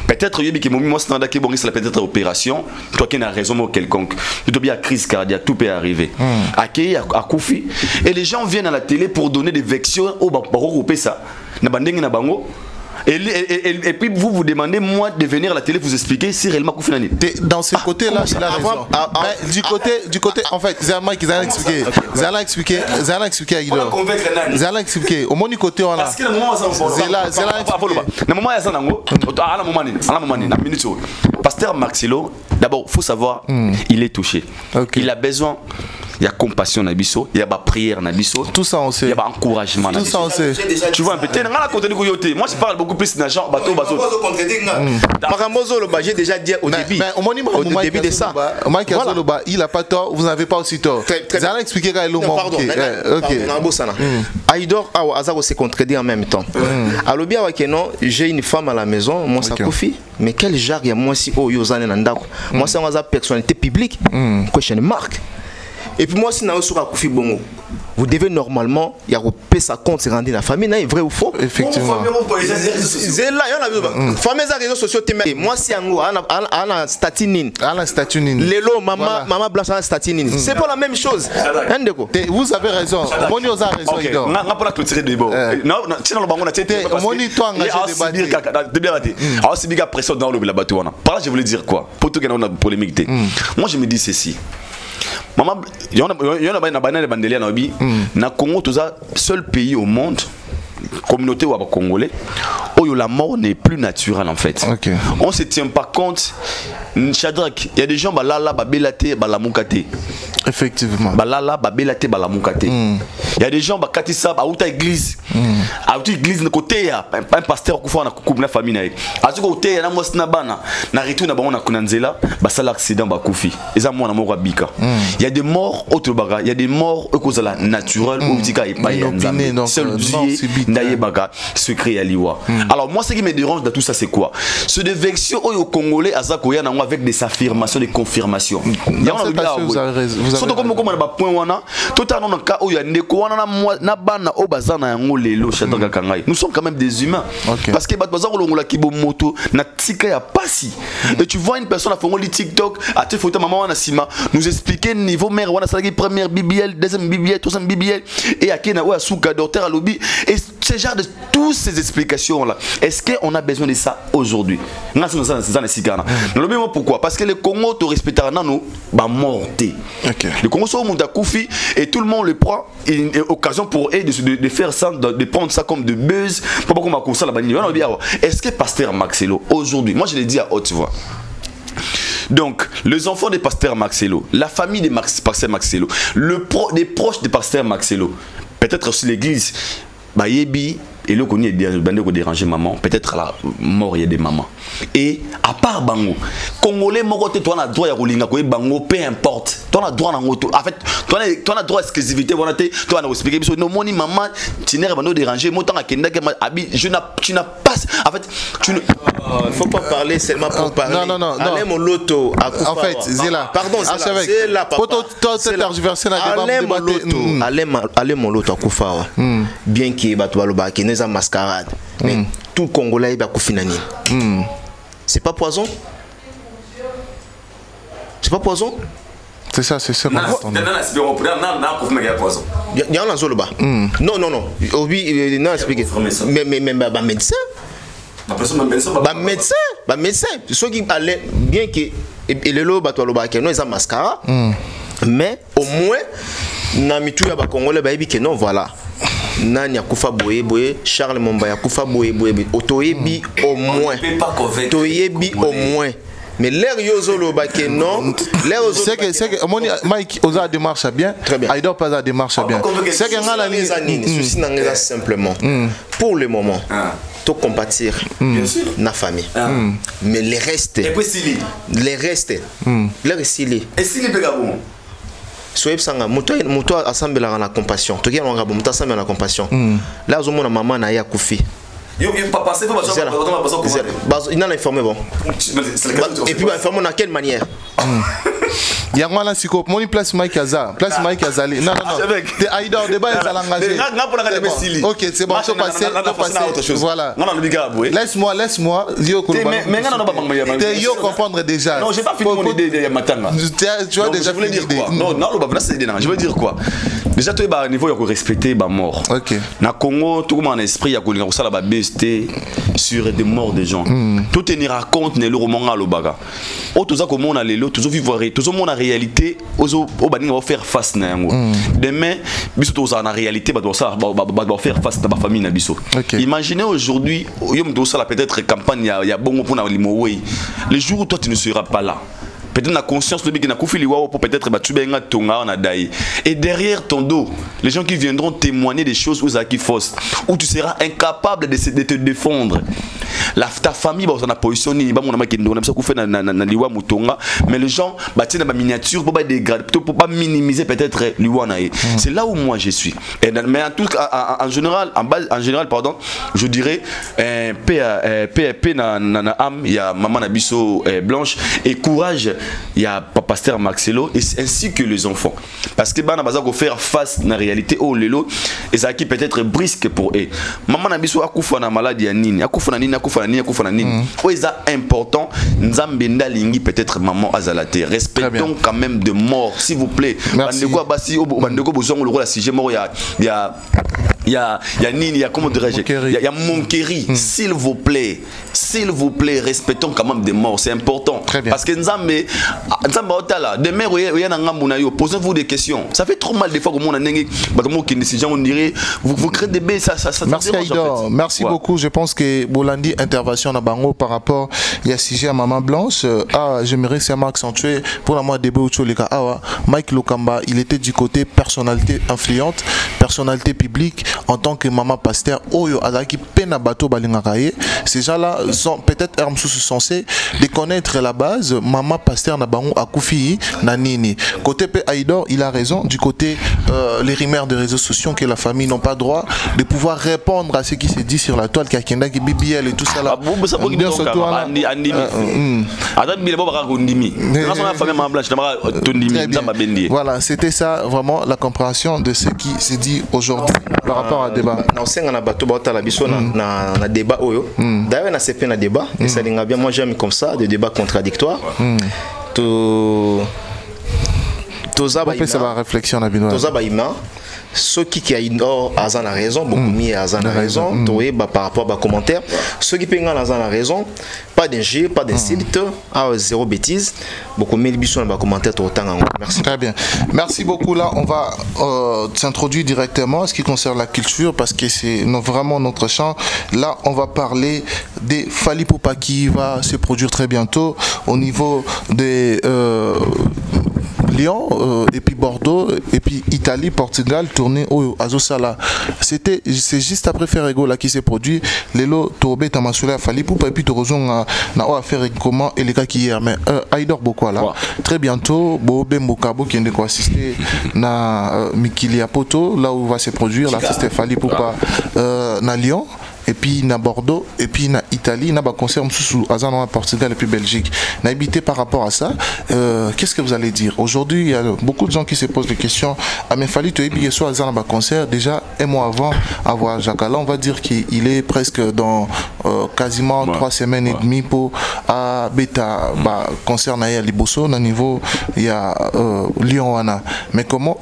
Peut-être moi, sinon peut-être opération. Toi qui as raison ou quelconque. Tu dois bien crise cardiaque, tout peut arriver. À Koufi. Et les gens viennent à la télé pour donner des vections au regrouper ça. Et puis vous demandez moi de venir à la télé vous expliquer si réellement Koufi Nani. Dans ce côté-là, il a raison. Du côté, en fait, Zama qui a expliqué. Zala expliqué à Aïdor. Zala expliqué. Au moins du côté on a. Parce que le moment Pasteur Marcelo, d'abord faut savoir, il est touché. Il a besoin. Il y a compassion Nabiso, il y a prière Nabiso. Tout ça on sait. Il y a encouragement Nabiso. Tout ça on sait. Tu vois un peu. Moi je parle beaucoup plus d'argent bateau. J'ai déjà dit au début. Au début de ça. Il n'a pas tort, vous n'avez pas aussi tort. Vous allez expliquer quand il est pardon. Aïdor Azaro se contredit en même temps. Alobi Awakeno, j'ai une femme à la maison, moi ça Koufi. Mais quel genre il y a moi si Oyozane Nandako. Moi c'est une personnalité publique. Question marque. Et puis moi, si vous avez Koufi Bongo, vous devez normalement, il y a un sa compte, c'est rendu la famille, c'est vrai ou faux? Effectivement. C'est là, il y a une famille, les réseaux sociaux, moi, si on a un statut nine. Lélo, maman blanche a un statut nine. C'est pas la même chose. Vous avez raison. Moni a raison. On n'a pas la clôture de beau. Non, sinon, on a été. Moni, toi, engagé de débattre. Alors, c'est bien pression dans le bateau. Par là, je voulais dire quoi? Pour tout gagner, on a polémique. Moi, je me dis ceci. Maman, il y en a une banane de bandelia na Congo, tout ça, seul pays au monde, communauté ou congolais, où la mort n'est plus naturelle en fait. On ne se tient pas compte. Shadrach, il y a des gens balala babelate balamukate. Effectivement. Balala babelate balamukate. Il y a des gens bakatisa ba outa église. A outa église côté ya un pasteur ko fa na couple na famille na. A tuko côté na mosna bana na ritu na bango na kunanzela ba sala accident ba kufi. Eza mo na moko bika. Il y a des morts autre baga, il y a des morts ekozala naturel ou tika et pas yanzambe. Seul Dieu ndaye baga secret ya liwa. Alors moi ce qui me dérange dans tout ça c'est quoi? Ce de vexio au Congolais azakoya na avec des affirmations, des confirmations. Vous surtout comme on a point wana tout à l'heure cas où il y a ndeko wana na bana o bazana yango lelo chatanga kangai nous sommes quand même des humains parce que bazana longola kibo moto na tika ya pasi et tu vois une personne a fait le TikTok a te photo maman wana sima nous expliquer niveau mère wana salaki première BBL deuxième BBL troisième BBL et à kena ou asuka docteur à lobby et ce genre de toutes ces explications là est-ce qu'on a besoin de ça aujourd'hui na c'est ça na sikana le même pourquoi parce que le Congo te respectera nous ba morté le Congo so monde koufi et tout le monde le prend une occasion pour eux de faire ça de prendre ça comme de buzz pas comme à ça la banni est-ce que pasteur Maxelo aujourd'hui moi je l'ai dit à haute voix. Donc, les enfants de pasteur Maxelo, la famille de pasteur Maxelo, les proches de pasteur Maxelo, peut-être aussi l'église, bah yebi et le connu est déranger maman, peut-être la mort il y a des mamans. Et à part bango, congolais moroté toi na droit ya rolinga ko bango peu importe. Toi na droit na ngoto. En fait, toi na droit exclusivité volonté, toi na expliquer biso no moni maman, tu n'es pas déranger, motant à kenda abi, tu n'as pas en fait, tu ne faut pas parler seulement pour parler. Non. Allez mon loto en fait, Zéla. Pardon, c'est là papa. Cette tergiversé na débat. Allez mon loto akufa. Bien qu'il ba to ba ki neza mascarade. Mais tout Congolais ba kufinani. C'est pas poison? C'est pas poison? C'est ça. Non, il y en a Zoloba. Non. Oui, non, expliquez. Mais médecin. Médecin. Ceux qui allaient bien que et le loba to loba que non ils mascara. Mais au moins na mitu ya ba Congolais ba que non voilà. Nani akufa boye Charles Momba akufa boye otoyebi au moins toyebi au moins mais l'air yozolo baké non l'air c'est que Mike osa démarche bien Aïdor pas la démarche bien c'est que ngala ni souci n'engage simplement pour le moment tout compatir na famille mais les restes et puis les restes soyez sanga moto assemblera la compassion to kia longa moto assemblera la compassion là ozomona maman na ya kufi yo pas passer faut il n'a informé bon et puis informer dans quelle manière yango na siko moni place Mike Aza non de Aïdor de bas ça l'engagé OK c'est bon je passer voilà laisse-moi yo yo comprendre déjà non j'ai pas fini mon idée de matanga tu vois déjà voulais dire quoi non je veux dire quoi déjà toi ba niveau ya ko respecter ba mort OK na Congo tout comme en esprit ya ko linga ko sala ba besté sur des morts des gens tout tenir raconte ne le roman lo baga o tout ça comme on a lelo tout vivre tout monde en réalité au baninga va faire face na yango demain biso to ça en réalité ba doit faire face à ma famille na biso imaginez aujourd'hui yom do ça peut-être campagne ya bongo pour na limowe le jour où toi tu ne seras pas là peut-être la conscience de bikina kufili wa pour peut-être batubenga tonga na dai et derrière ton dos les gens qui viendront témoigner des choses aux acquis fausses où tu seras incapable de te défendre ta famille ba na position ni ba mona makendo na bisa kufa na liwa mutonga mais les gens batina ba miniature pour pas dégrader pour pas minimiser peut-être liwa na c'est là où moi je suis et mais en tout cas en général pardon je dirais PAP na âme il y a maman na biso Blanche et courage il y a pasteur Maxelo ainsi que les enfants parce que bana baza ko faire face na réalité au lelo et ça qui peut être brisque pour eux maman na biso akufa na maladie ya nini akufa na nini oh ça important nzambe ndalingi peut-être maman azalate respectons quand même de mort s'il vous plaît bandeko basi bandeko bozongo le rôle sujet mort il y a nini il y a comment dirais-je il y a Monkeri s'il vous plaît respectons quand même des morts c'est important parce que nzambe otala demain oyana ngambu na yo posez-vous des questions ça fait trop mal des fois comme on a nengi bakomo qui décision on dirait vous créez des bêtes ça merci Aïdor merci beaucoup je pense que Bolandi intervention na bango par rapport il y a sujet à maman Blanche j'aimerais seulement accentuer pour la moi débat Ucholeka Mike Lokamba il était du côté personnalité influente personnalité publique en tant que maman pasteur oyo azaki pena bato balingakaye ces gens-là sont peut-être censés de connaître la base maman pasteur na bango akufi na nini côté Aïdor il a raison du côté les rumeurs des réseaux sociaux que la famille n'ont pas droit de pouvoir répondre à ce qui se dit sur la toile, Kakenda, BBL et tout ça là. Voilà, c'était ça vraiment la compréhension de ce qui se dit aujourd'hui par rapport à débat. Débat d'ailleurs on a fait un débat et ça bien, moi j'aime comme ça des débats contradictoires. Ça va réflexion à ceux qui ont raison, beaucoup mieux ont raison, par rapport à commentaires. Ceux qui ont raison, pas d'injure, pas d'insulte, zéro bêtise. Beaucoup mieux les commentaires tout autant. Merci. Très bien. Merci beaucoup. Là, on va s'introduire directement en ce qui concerne la culture parce que c'est vraiment notre champ. Là, on va parler des Fally Ipupa qui va se produire très bientôt au niveau des Lyon et puis Bordeaux et puis Italie, Portugal, tournée au Azosala. C'est juste après Ferrego là qui s'est produit. Lelo Tobe Tamasula Fally Ipupa et puis Torozon na affaire comment et les gars qui hier mais Aïdor beaucoup là. Wow. Très bientôt Bobe Mbokabo qui est assister na Mikilia Poto là où va se produire l'artiste Fally Ipupa na Lyon. Et puis na Bordeaux et puis na Italie na ba concert sous Azana Portugal et puis Belgique. Na habité par rapport à ça, qu'est-ce que vous allez dire? Aujourd'hui, il y a beaucoup de gens qui se posent des questions. Ah mais Fally to habiller soit Azana ba concert déjà un mois avant avoir Jacques. Là, on va dire qu'il est presque dans quasiment 3 semaines et demie pour à bêta ba concert na Liboso na niveau il y a Lyon wana. Mais comment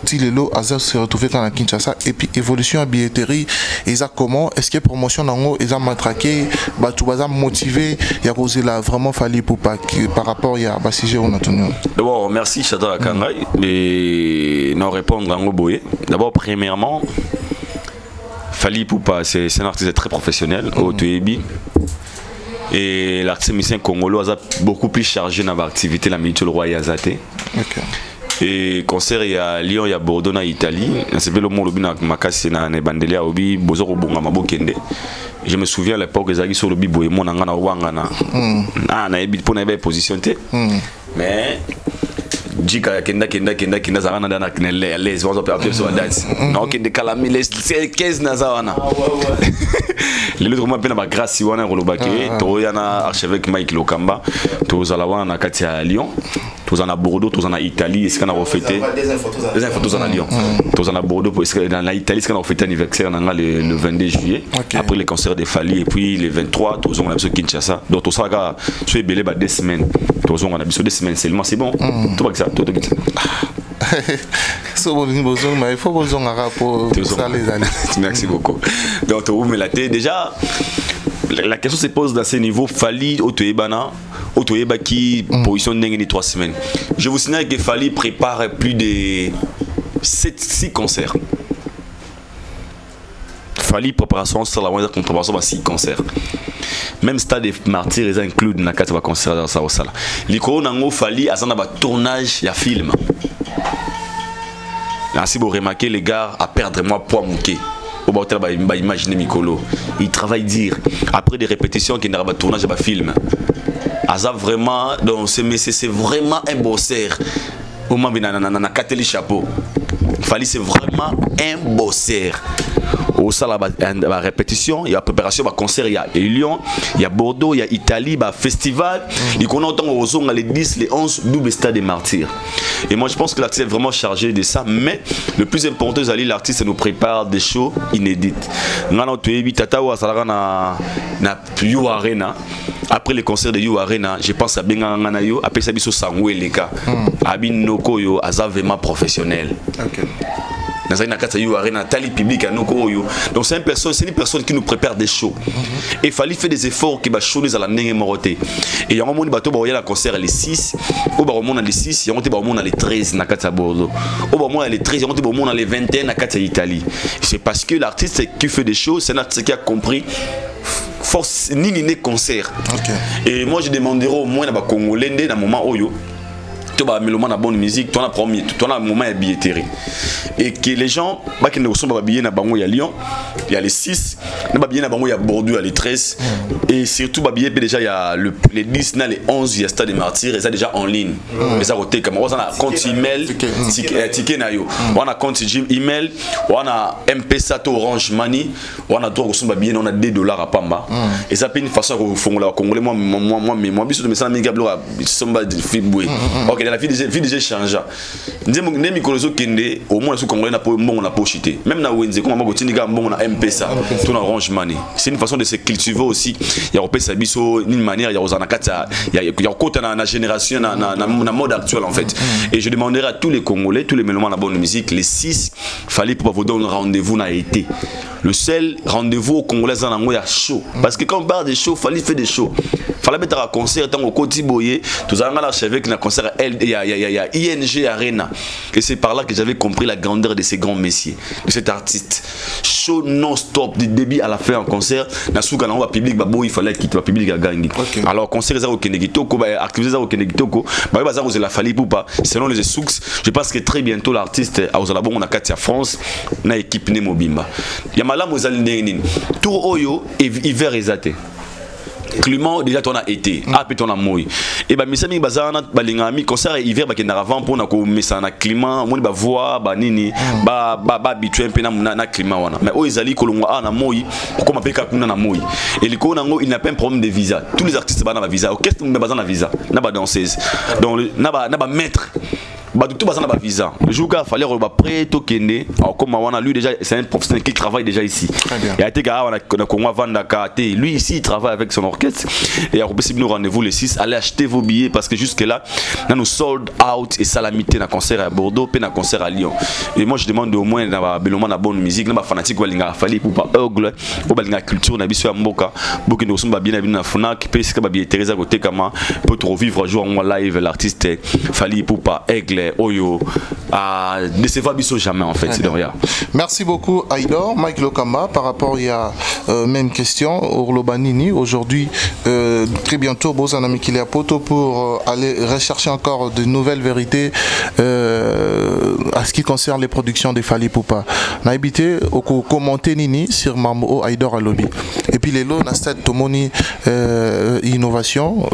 Tilelo Azana se retrouver dans la Kinshasa et puis évolution à billetterie et ça comment est-ce que promotion nango ils ont matraqué bah tu vas motiver il y a causé là vraiment Fally Ipupa par rapport il y a Bassigé on a tenu. D'abord merci Chata Kangai et nous répondre à Ngoboye. D'abord premièrement Fally Ipupa c'est un artiste très professionnel au Toyebi et l'artiste musicien congolais a beaucoup plus chargé dans l'activité la militaire roi Yazate. OK. Et concert il y a Lyon, il y a Bordeaux en Italie. C'est le monde qui makasi na bandelia obi bozoro bonga mabokende. Je me souviens à l'époque ils avaient sur le bibo mon ngana wangana. Na ebi pour na position té. Mais Jika kenda zarana dana les on peut appeler ça dance. Non kende kalami les 15 na zawana. Les autres m'appellent ma grâce wana rolobake to yana archevêque Mike Lokamba to zalawana na katia Lyon. Tous en a Bordeaux, tous en a Italie, est-ce qu'on a refêté des infos tous en a Lyon, tous en a Bordeaux, dans l'Italie, est-ce qu'on a refêté l'anniversaire le 22 juillet, après les concerts de Fally et puis les 23, tous on a besoin de Kinshasa, donc tout ça, tu es belé 2 semaines, tous on a besoin de 2 semaines seulement, c'est bon, tout va que ça, tout va que ça. Il faut besoin de rapport pour ça les années. Merci beaucoup. Donc tu me la tête déjà. La question se pose dans ce niveau Fally Otoyebana qui position de 3 semaines. Je vous signale que Fally prépare plus de 6 concerts. Fally préparation sur la moindre préparation 6 concerts. Même Stade des Martyrs ils incluent dans la 4 concerts dans sa salle. L'icône nango Fally a un tournage il y a film. Ainsi vous remarquez les gars à perdre moi poids mouqué. Imaginez Mikolo, il travaille dire après des répétitions qu'il n'y a pas de tournage de film. Asa vraiment donc c'est vraiment un bosseur. Au moment où on chapeau. Fally c'est vraiment un bosseur. Au sein de la répétition, il y a préparation, il y a concert, il y a Lyon, il y a Bordeaux, il y a Italie, il y a festival. Il connaît autant aux les 10, les 11, double stade des martyrs. Et moi je pense que l'artiste est vraiment chargé de ça, mais le plus important, l'artiste nous prépare des shows inédites. You Arena. Après le concert de You Arena, je pense à Benga Nganayo, après ça biso Sangwe Leka, Abin Noko yo aza vraiment professionnel. Dans une carte You Arena, tali public à Noko yo. Donc c'est une personne qui nous prépare des shows. Et il fallait faire des efforts qui va show à la nenge moroté. Et il y a un moment bateau ba la concert les 6, au ba moment les 6, il y a un moment les 13 na carte Bordeaux. Au ba moment les 13, il y a un moment les 21 na carte Italie. C'est parce que l'artiste qui fait des shows, c'est un artiste qui a compris force ni concert. Et moi je demanderai au moins à Congolais dans moment oyo tu as mélomane à bonne musique, tu as un moment à billetterie. Et que les gens, qui ne sont pas billets à Bango, il y a Lyon, il y a les 6, il y a billets à Bango, il y a Bordeaux, il y a les 13. Et surtout, billets, déjà, il y a les 10, les 11, il y a Stade des Martyrs, et ça déjà en ligne. Mais ça, on a compte email, ticket nayo. On a compte email, on a M-Pesa, Orange Money, on a droit au billets, on a $2 à Pamba. Et ça, c'est une façon qu'on fait au Congolais, moi, je me sens amiable à ok, la vie déjà changé. Nous Mikolozo Kende, au moins, le Congolais n'a pas chuté. Même dans Wenze, comme on a M-Pesa, tout en Orange Money. C'est une façon de se cultiver aussi. Il y a une manière, il y a la génération, la mode actuelle en fait. Et je demanderai à tous les Congolais, tous les mélomanes à bonne musique, les 6, il fallait pour vous donner un rendez-vous n'a été. Le seul rendez-vous au Congolais dans la show. Parce que quand on parle des shows, il fallait faire des shows. Il fallait mettre un concert tant au Côte Boye. Tout ça, on a avec un concert il y a ING Arena. Et c'est par là que j'avais compris la grandeur de ces grands messieurs, de cet artiste. Show non-stop, du début à la fin en concert. Nasuka na public babo il fallait quitter le public à gangi. Alors concert ça au Kenegitoko, activiser ça au Kenegitoko, bah ça vous la fallait pour pas. Selon les soux, je pense que très bientôt l'artiste a aux alabons on a Katia France, na équipe né Mobimba. Il y a malam aux alindénin. Tour Oyo et hiver exaté. Climat déjà ton a été après ton a mouillé et bah misami bazana balingami concert hiver ba kenda avant pour na ko mesa na climat moni ba voix ba nini ba habitué pe na climat wana mais o ezali kolongwa na mouillé comme apeka kuna na mouillé et liko nango il n'a pas un problème de visa tous les artistes ba na visa orchestre mais bazana visa na ba danseuse donc na ba maître bah tout basé na visa le jour qu'il fallait prêt to kende comme wana lui déjà c'est un professionnel qui travaille déjà ici il a été gars on a Congo Vandaka lui ici il travaille avec son orchestre et a possible nous rendez-vous les 6 allez acheter vos billets parce que jusque là nous sold out et salamité na concert à Bordeaux puis na concert à Lyon et moi je demande au moins na beloma na bonne musique na fanatique walinga fallait pour pas eugle pour balinga culture na biso ya mboka boki no somba bien na Funak puis que ba billet Teresa côté kama pour revivre un jour en live l'artiste fallait pour pas aigle Oyo ne se va biso jamais en fait c'est de rien. Merci beaucoup Aïdor. Mike Lokamba par rapport il y a même question Orlobanini aujourd'hui très bientôt Bozanami qu'il est à Poto pour aller rechercher encore de nouvelles vérités à ce qui concerne les productions des Fali Poupa. Na habité au commenter nini sur Mambo Aïdor à lobby et puis les lots na stade Tomoni innovation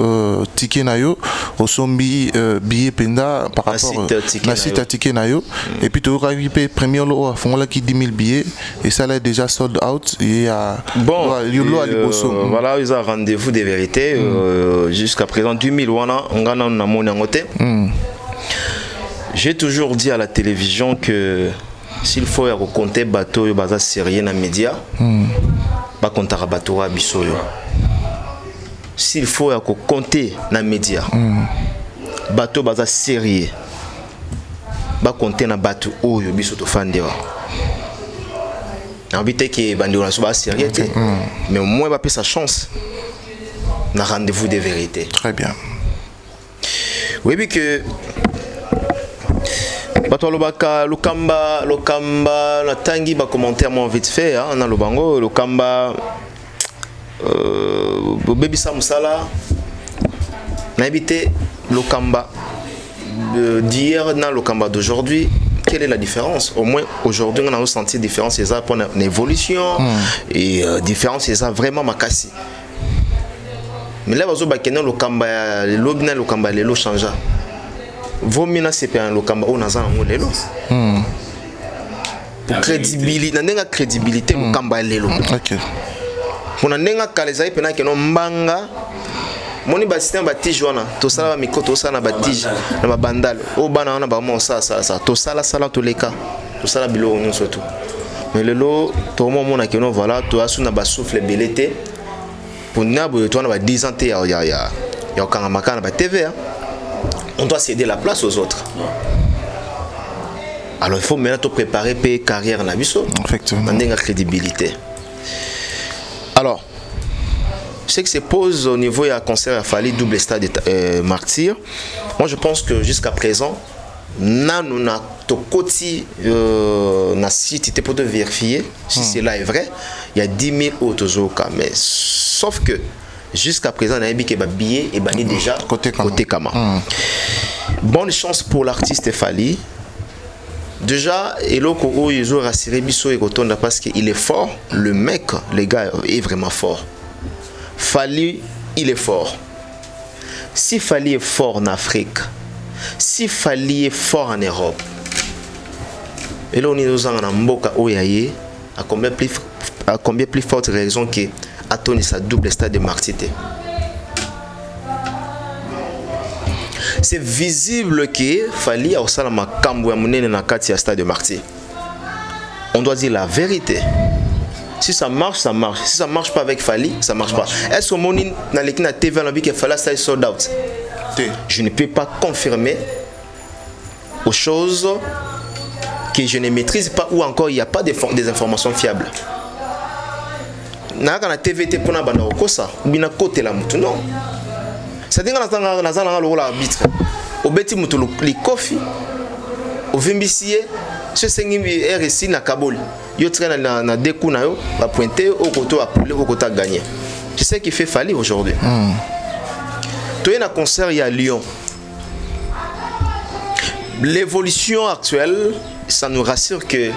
ticket nayo au sombi billet penda par rapport na site à ticket nayo et puis tu auras eu premier lot à fond là qui 10 000 billets et ça là déjà sold out et bon voilà ils ont rendez-vous des vérités jusqu'à présent 2000 wana on a mon angoté. J'ai toujours dit à la télévision que s'il faut raconter bateau yo baza sérieux na média ba kontara bateau à bisoyo s'il faut raconter na média bateau baza sérieux ba compter na bateau oyo biso to fandewa habité que bandi on a soba sérieux mais au moins ba peut sa chance na rendez-vous des vérités. Très bien. Oui puis que bato lobaka lokamba na tangi ba commentaire moi vite fait hein na lobango lokamba baby samusala na habité lokamba d'hier dans le combat d'aujourd'hui, quelle est la différence? Au moins aujourd'hui on a senti différence c'est ça pour une évolution et différence c'est ça vraiment makasi. Mais là bazo bakena le combat lobina le combat lelo changea. Vomina c'est pas le combat on a ça en lelo. Pour crédibilité, n'a crédibilité le combat lelo. OK. On a nenga kaleza ipena ke no mbanga moni ba système ba tige wana to sala ba miko to sala na ba tige na ba bandal o bana wana ba mo ça to sala to leka to sala bilo on surtout mais lelo to mo mona ke no voilà to asu na ba souffle belete pour nabo to na ba 10 ans ya kanga makana ba TV hein. On doit céder la place aux autres. Alors il faut maintenant te préparer pour carrière na biso effectivement la crédibilité. Alors ce qui se pose au niveau à concert à Fali double stade martyr. Moi je pense que jusqu'à présent nous na to koti na site pour te vérifier si cela est vrai, il y a 10 000 autres cas mais sauf que jusqu'à présent on a dit que billet est banni déjà côté Kama. bonne chance pour l'artiste Fally. Déjà, ils ont rassuré Bisso et Kotonda parce qu'il est fort. Le mec, les gars, est vraiment fort. Fally, il est fort. Si Fally est fort en Afrique, si Fally est fort en Europe, et là on est dans un Mboka Oyaye, à combien plus forte raison que Atoni sa double stade de martyté. C'est visible que Fally a aussi la makambo ya munene na kati ya stade de martyr. On doit dire la vérité. Si ça marche, ça marche. Si ça marche pas avec Fally, ça marche pas. Est-ce que mon dans l'équipe de TV on a vu que Fally ça sold out? Je ne peux pas confirmer aux choses que je ne maîtrise pas ou encore il n'y a pas des informations fiables. Na kana TV te pona bana okosa bina côté la mutu non. C'est-à-dire que nous avons l'arbitre. Au bêtis mutu li kofi au vimbisie ce sengi RSI na Kabul. Yo traîne na deku na yo va pointer au côté à pouler au côté à gagner. Tu sais qu'il fait Fally aujourd'hui. Tu es un concert il y a Lyon. L'évolution actuelle, ça nous rassure que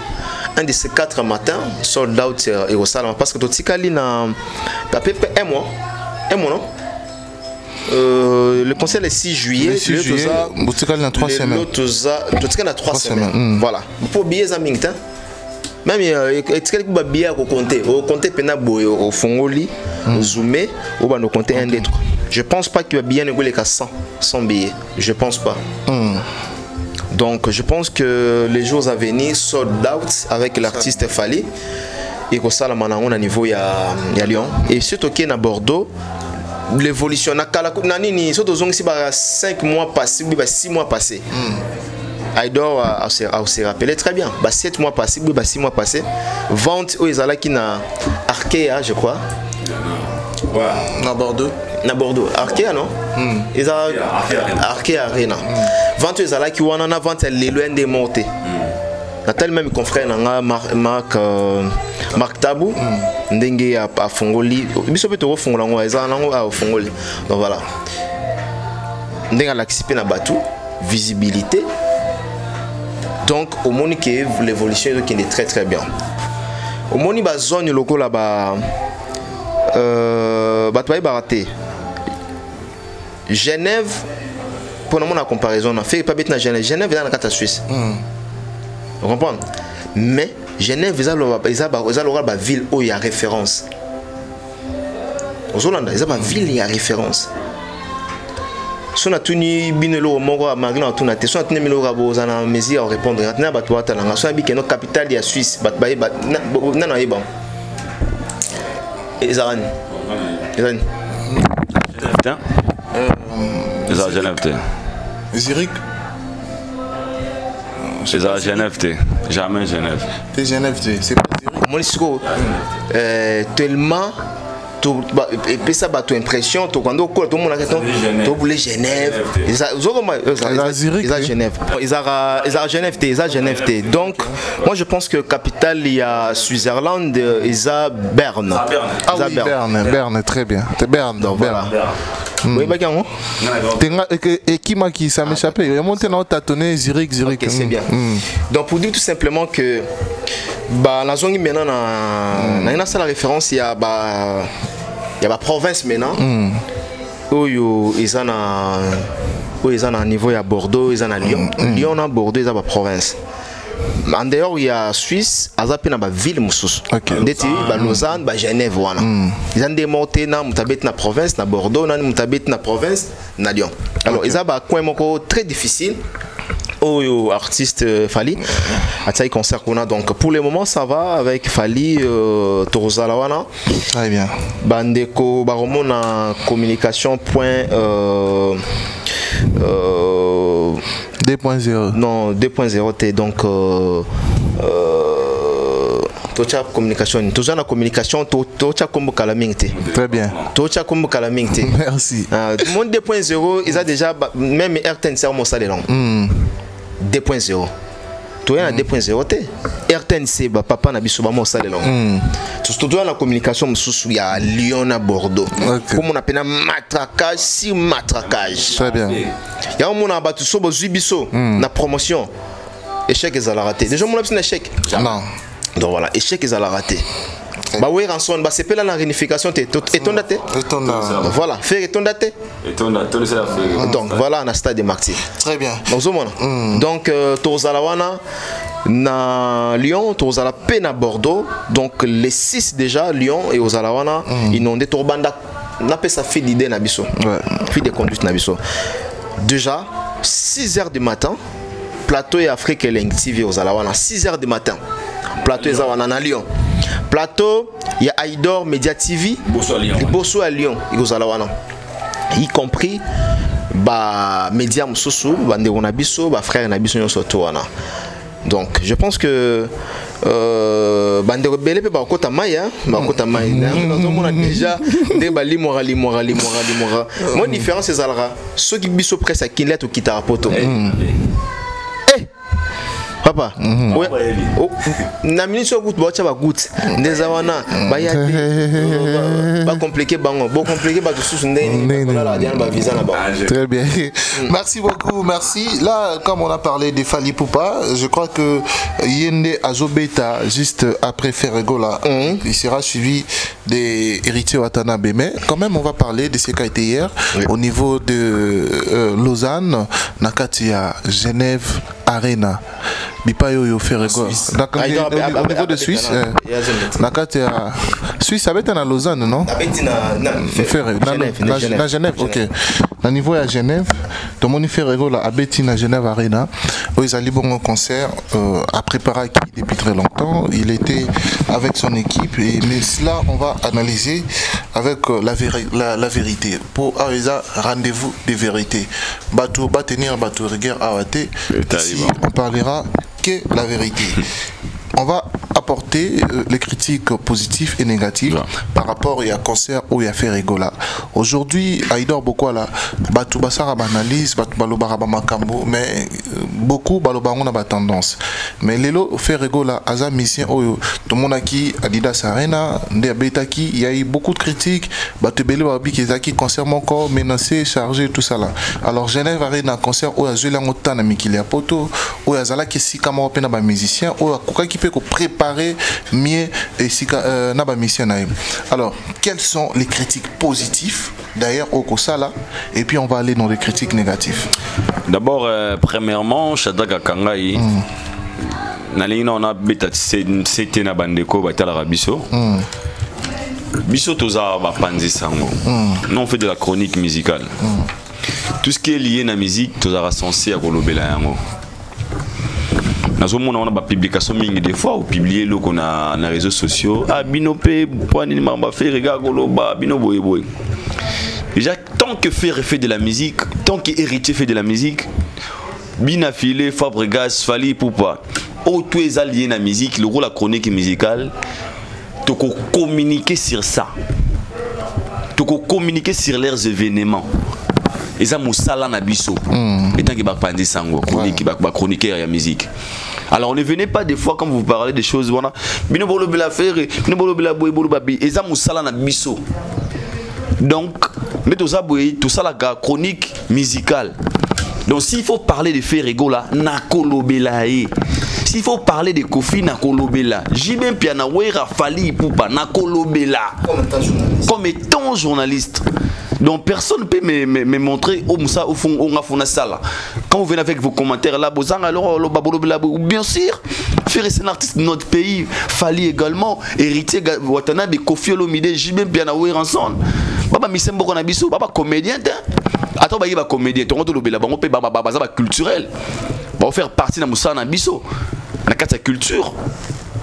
un de ces 4 matins sold out et au salon parce que tu tikali na à peu près un mois non. Le concert est 6 juillet. Le 6 juillet, tu as 3 semaines. Tu as 3 semaines. Voilà. Pour billets à Mingta. Même tu as billets à compter. Au compter Penaboy, au Fongoli, au Zoomé, au Bano compter un des trois. Je pense pas qu'il y a bien négocié qu'à 100 billets. Je pense pas. Donc je pense que les jours à venir sold out avec l'artiste Fally. Et que ça, on a niveau il y a Lyon. Et surtout qu'il y a Bordeaux. L'évolution, surtout 5 mois passés, 6 mois passés. Aïdor a se rappelé très bien. 7 mois passés, 6 mois passés. Vente où ils allaient qui na Arkea, je crois. Na Bordeaux. Na Bordeaux. Arkea, non? Ils allaient Arkea Arena. Vente où ils allaient qui ou en a vente les loin des montées. Natal même confrère na Marc Tabou ndenge a Fongoli biso pe to fongola ngo eza nango a Fongoli. Donc voilà. Ndenge l'accipé na batou visibilité. Donc au monde que l'évolution est très très bien. Au monde ba zone loko là ba batoi baraté. Genève pour nous la comparaison on a fait pas bête na Genève dans la carte Suisse. Vous comprenez? Mais Genève, ils ont la ville où il y a référence. Aux Hollandais, ils ont la ville où il y a référence. Si on a tout ni binelo mongo à Marina tout na si on a tout ni binelo rabo on a mesure à répondre. On a battu à talanga. Si on a dit que notre capitale est Suisse, non non bon. Izarani. Izarani. Genève. Zurich. C'est à Genève, jamais Genève. T'es Genève, c'est pas Zurich. Tellement, et puis ça, tu impression, tu quand tout le monde a question, tu voulais Genève. Ils ont Genève. Ils ont Genève. Donc, moi je pense que capitale il y a Switzerland, ils ont Berne. Ah oui, Berne, très bien. C'est Berne, donc voilà. Oui, et qui m'a qui ça m'échappait. Il est monté dans ta tonné Zurich. C'est bien. Donc pour dire tout simplement que la zone maintenant na ça la référence il y a la province maintenant où ils ont un niveau à Bordeaux, ils ont à Lyon. Lyon à Bordeaux, ils ont la province. En dehors, il y a Suisse, ils ont une ville moussous. Lausanne, Genève, voilà. Ils ont des montées dans la province, dans Bordeaux, dans la province, dans Lyon. Alors, ils ont un coin très difficile. Aux artistes Fally, à taille concert qu'on a. Donc, pour le moment, ça va avec Fally, Torozalawana. Très bien. Bandeko, Baromon en communication. 2.0. Non, 2.0 donc tocha communication, tocha na communication, tocha comme kalamingte. Très bien. Tocha comme kalamingte. Merci. Monde 2.0, ils a déjà même RTN serment ça les langues. 2.0. Toi, 2.0 T. RTNC, papa na biso ba mo sale long. Surtout dans la communication, il y a Lyon à Bordeaux. Comme on appelle matraquage, si matraquage. Très bien. Il y a un monde à battre sur Biso, la promotion. Échec, ils allaient rater. Déjà, mon un échec. Non. Donc voilà, échec, ils allaient rater. Bah oui, rançon, bah c'est pas la réunification, et ton date. Voilà, faire ton date. Donc voilà, on a stade de martyrs. Très bien. Donc, Tozalawana, na Lyon, Tozala peine à Bordeaux. Donc les 6 déjà, Lyon et Ozalawana, inondés. Torbanda n'a pas sa fille d'idée Nabiso. Fille de conduite Nabiso. Déjà, 6 h du matin, plateau et Afrique et l'Inctivi Ozalawana, 6 h du matin. Plateau et Zawana na Lyon. Plateau, il y a Aïdor, Média TV, Bosso à Lyon, y compris Média Moussoussou, Banderonabiso, Frère Nabiso Nyosotoana. Donc, je pense que Bandero Belé peut pas côté Maya, côté Maya. On a déjà des limora. Mon différence c'est Zalra. Ceux qui biso presse à Kinlet ou Kitarapoto. Papa, na ministre gout ba tchaba gout ndezawana ba yate ba compliqué bango bo compliqué ba tous ndeni ba la ba visa na ba. Très bien. Merci beaucoup, merci. Là comme on a parlé de Fally Ipupa, je crois que Yende Azobeta juste après Ferregola, il sera suivi des héritiers Watanabe, mais quand même on va parler de ce qui a été hier au niveau de Lausanne, Nakatia, Genève Arena. Bipayo yo Ferregola. Au niveau de Suisse, Nakatia Suisse avait été à Lausanne, non? À Genève, ok. Au niveau à Genève, tout le monde fait Ferregola à Bettina Genève Arena. Où ils allaient bon concert à préparer depuis très longtemps. Il était avec son équipe et mais cela on va analyser avec la vérité. Pour avoir rendez-vous de vérité. Bateau tenir bateau regard à ici on parlera que la vérité. On va apporter les critiques positives et négatives par rapport à concert où il y a Ferregola. Aujourd'hui, Aïdor Bokwala, Batou Basara banalise, Batou Balobara Makambo, mais beaucoup Balobaron a tendance. Mais Lelo Ferregola, Aza Mission, tout le monde qui Adidas Arena, Ndebetaki, il y a eu beaucoup de critiques. Batou Belo Babi Kezaki, concert mon corps menacé, chargé, tout ça là. Alors Genève Arena, concert où il y a Zulangotan, Mikilia Poto, où il y a Zala Kessi Kamaro Pena, musicien, où il y a Kouka qui préparer mieux et mission. Alors, quelles sont les critiques positives d'ailleurs au Kosala et puis on va aller dans les critiques négatives. D'abord, premièrement, Shadraka Kangai, on a bêta c'était na bandeko batala rabiso. Biso toza ba panzi sango. Nous on fait de la chronique musicale. Tout ce qui est lié à la musique, toza censé à kolobela yango. On a des publications des fois, on publie le qu'on a dans les réseaux sociaux. Ah, Binopé, Poani Mamba fait, regarde Goloba, Binoboy. Déjà, tant que Ferre fait de la musique, tant que Héritier fait de la musique, Binafilé, Fabregas, Fally Ipupa, tous les alliés dans la musique, le rôle de la chronique musicale, tu peux communiquer sur ça. Tu peux communiquer sur leurs événements. Et ça, Moussala Nabiso. Et tant qu'il va pas dire sango, chroniquer la musique. Alors, on ne venait pas des fois quand vous parlez des choses. Voilà. Et ça, Moussala Nabiso. Donc, mais tout ça, la chronique musicale. Donc, s'il faut parler de Ferregola, Nakolobelae. S'il faut parler de Kofi, Nakolobela. Jibin Piana, Wera Fally Ipupa, Nakolobela. Comme étant journaliste. Donc personne ne peut me montrer où ça au fond on a fait ça là. Quand vous venez avec vos commentaires là, alors bien sûr, faire c'est un artiste de notre pays, Fally également, héritier Watanabe, Kofi Olomide, Jibin Pianawe ensemble. Baba Misembo qu'on a biso, baba comédien. Attends bah il va comédien, ton retour là, on peut baba culturel. On va faire partie de Moussa Nabiso, la carte culture.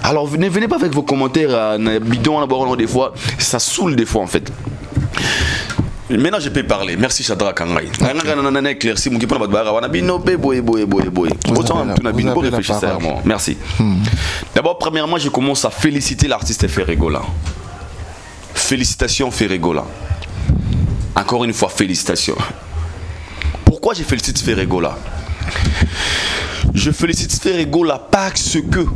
Alors venez pas avec vos commentaires bidon des fois, ça saoule des fois en fait. Maintenant je peux parler. Merci Shadraka Kangai. Merci. D'abord, premièrement, je commence à féliciter l'artiste Ferregola. Félicitations Ferregola. Encore une fois, félicitations. Pourquoi je félicite Ferregola? Je félicite Ferregola parce que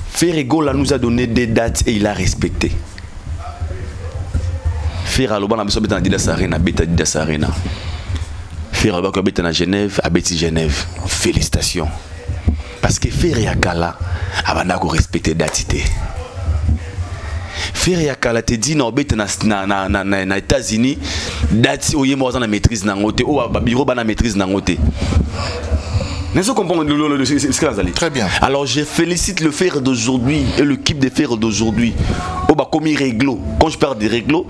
Ferregola nous a donné des dates et il a respecté. Ferregola nous a donné des dates et il a Ferregola habite à Genève, habite Genève. Félicitations. Parce que Ferregola a respecté les dates. Ferregola te dit non habite aux États-Unis, dates où il y a maîtrise nangote, ou à bureau na maîtrise nangote. Très bien. Alors je félicite le fer d'aujourd'hui et l'équipe de fer d'aujourd'hui. Oh bah comme il réglo. Quand je parle de réglo,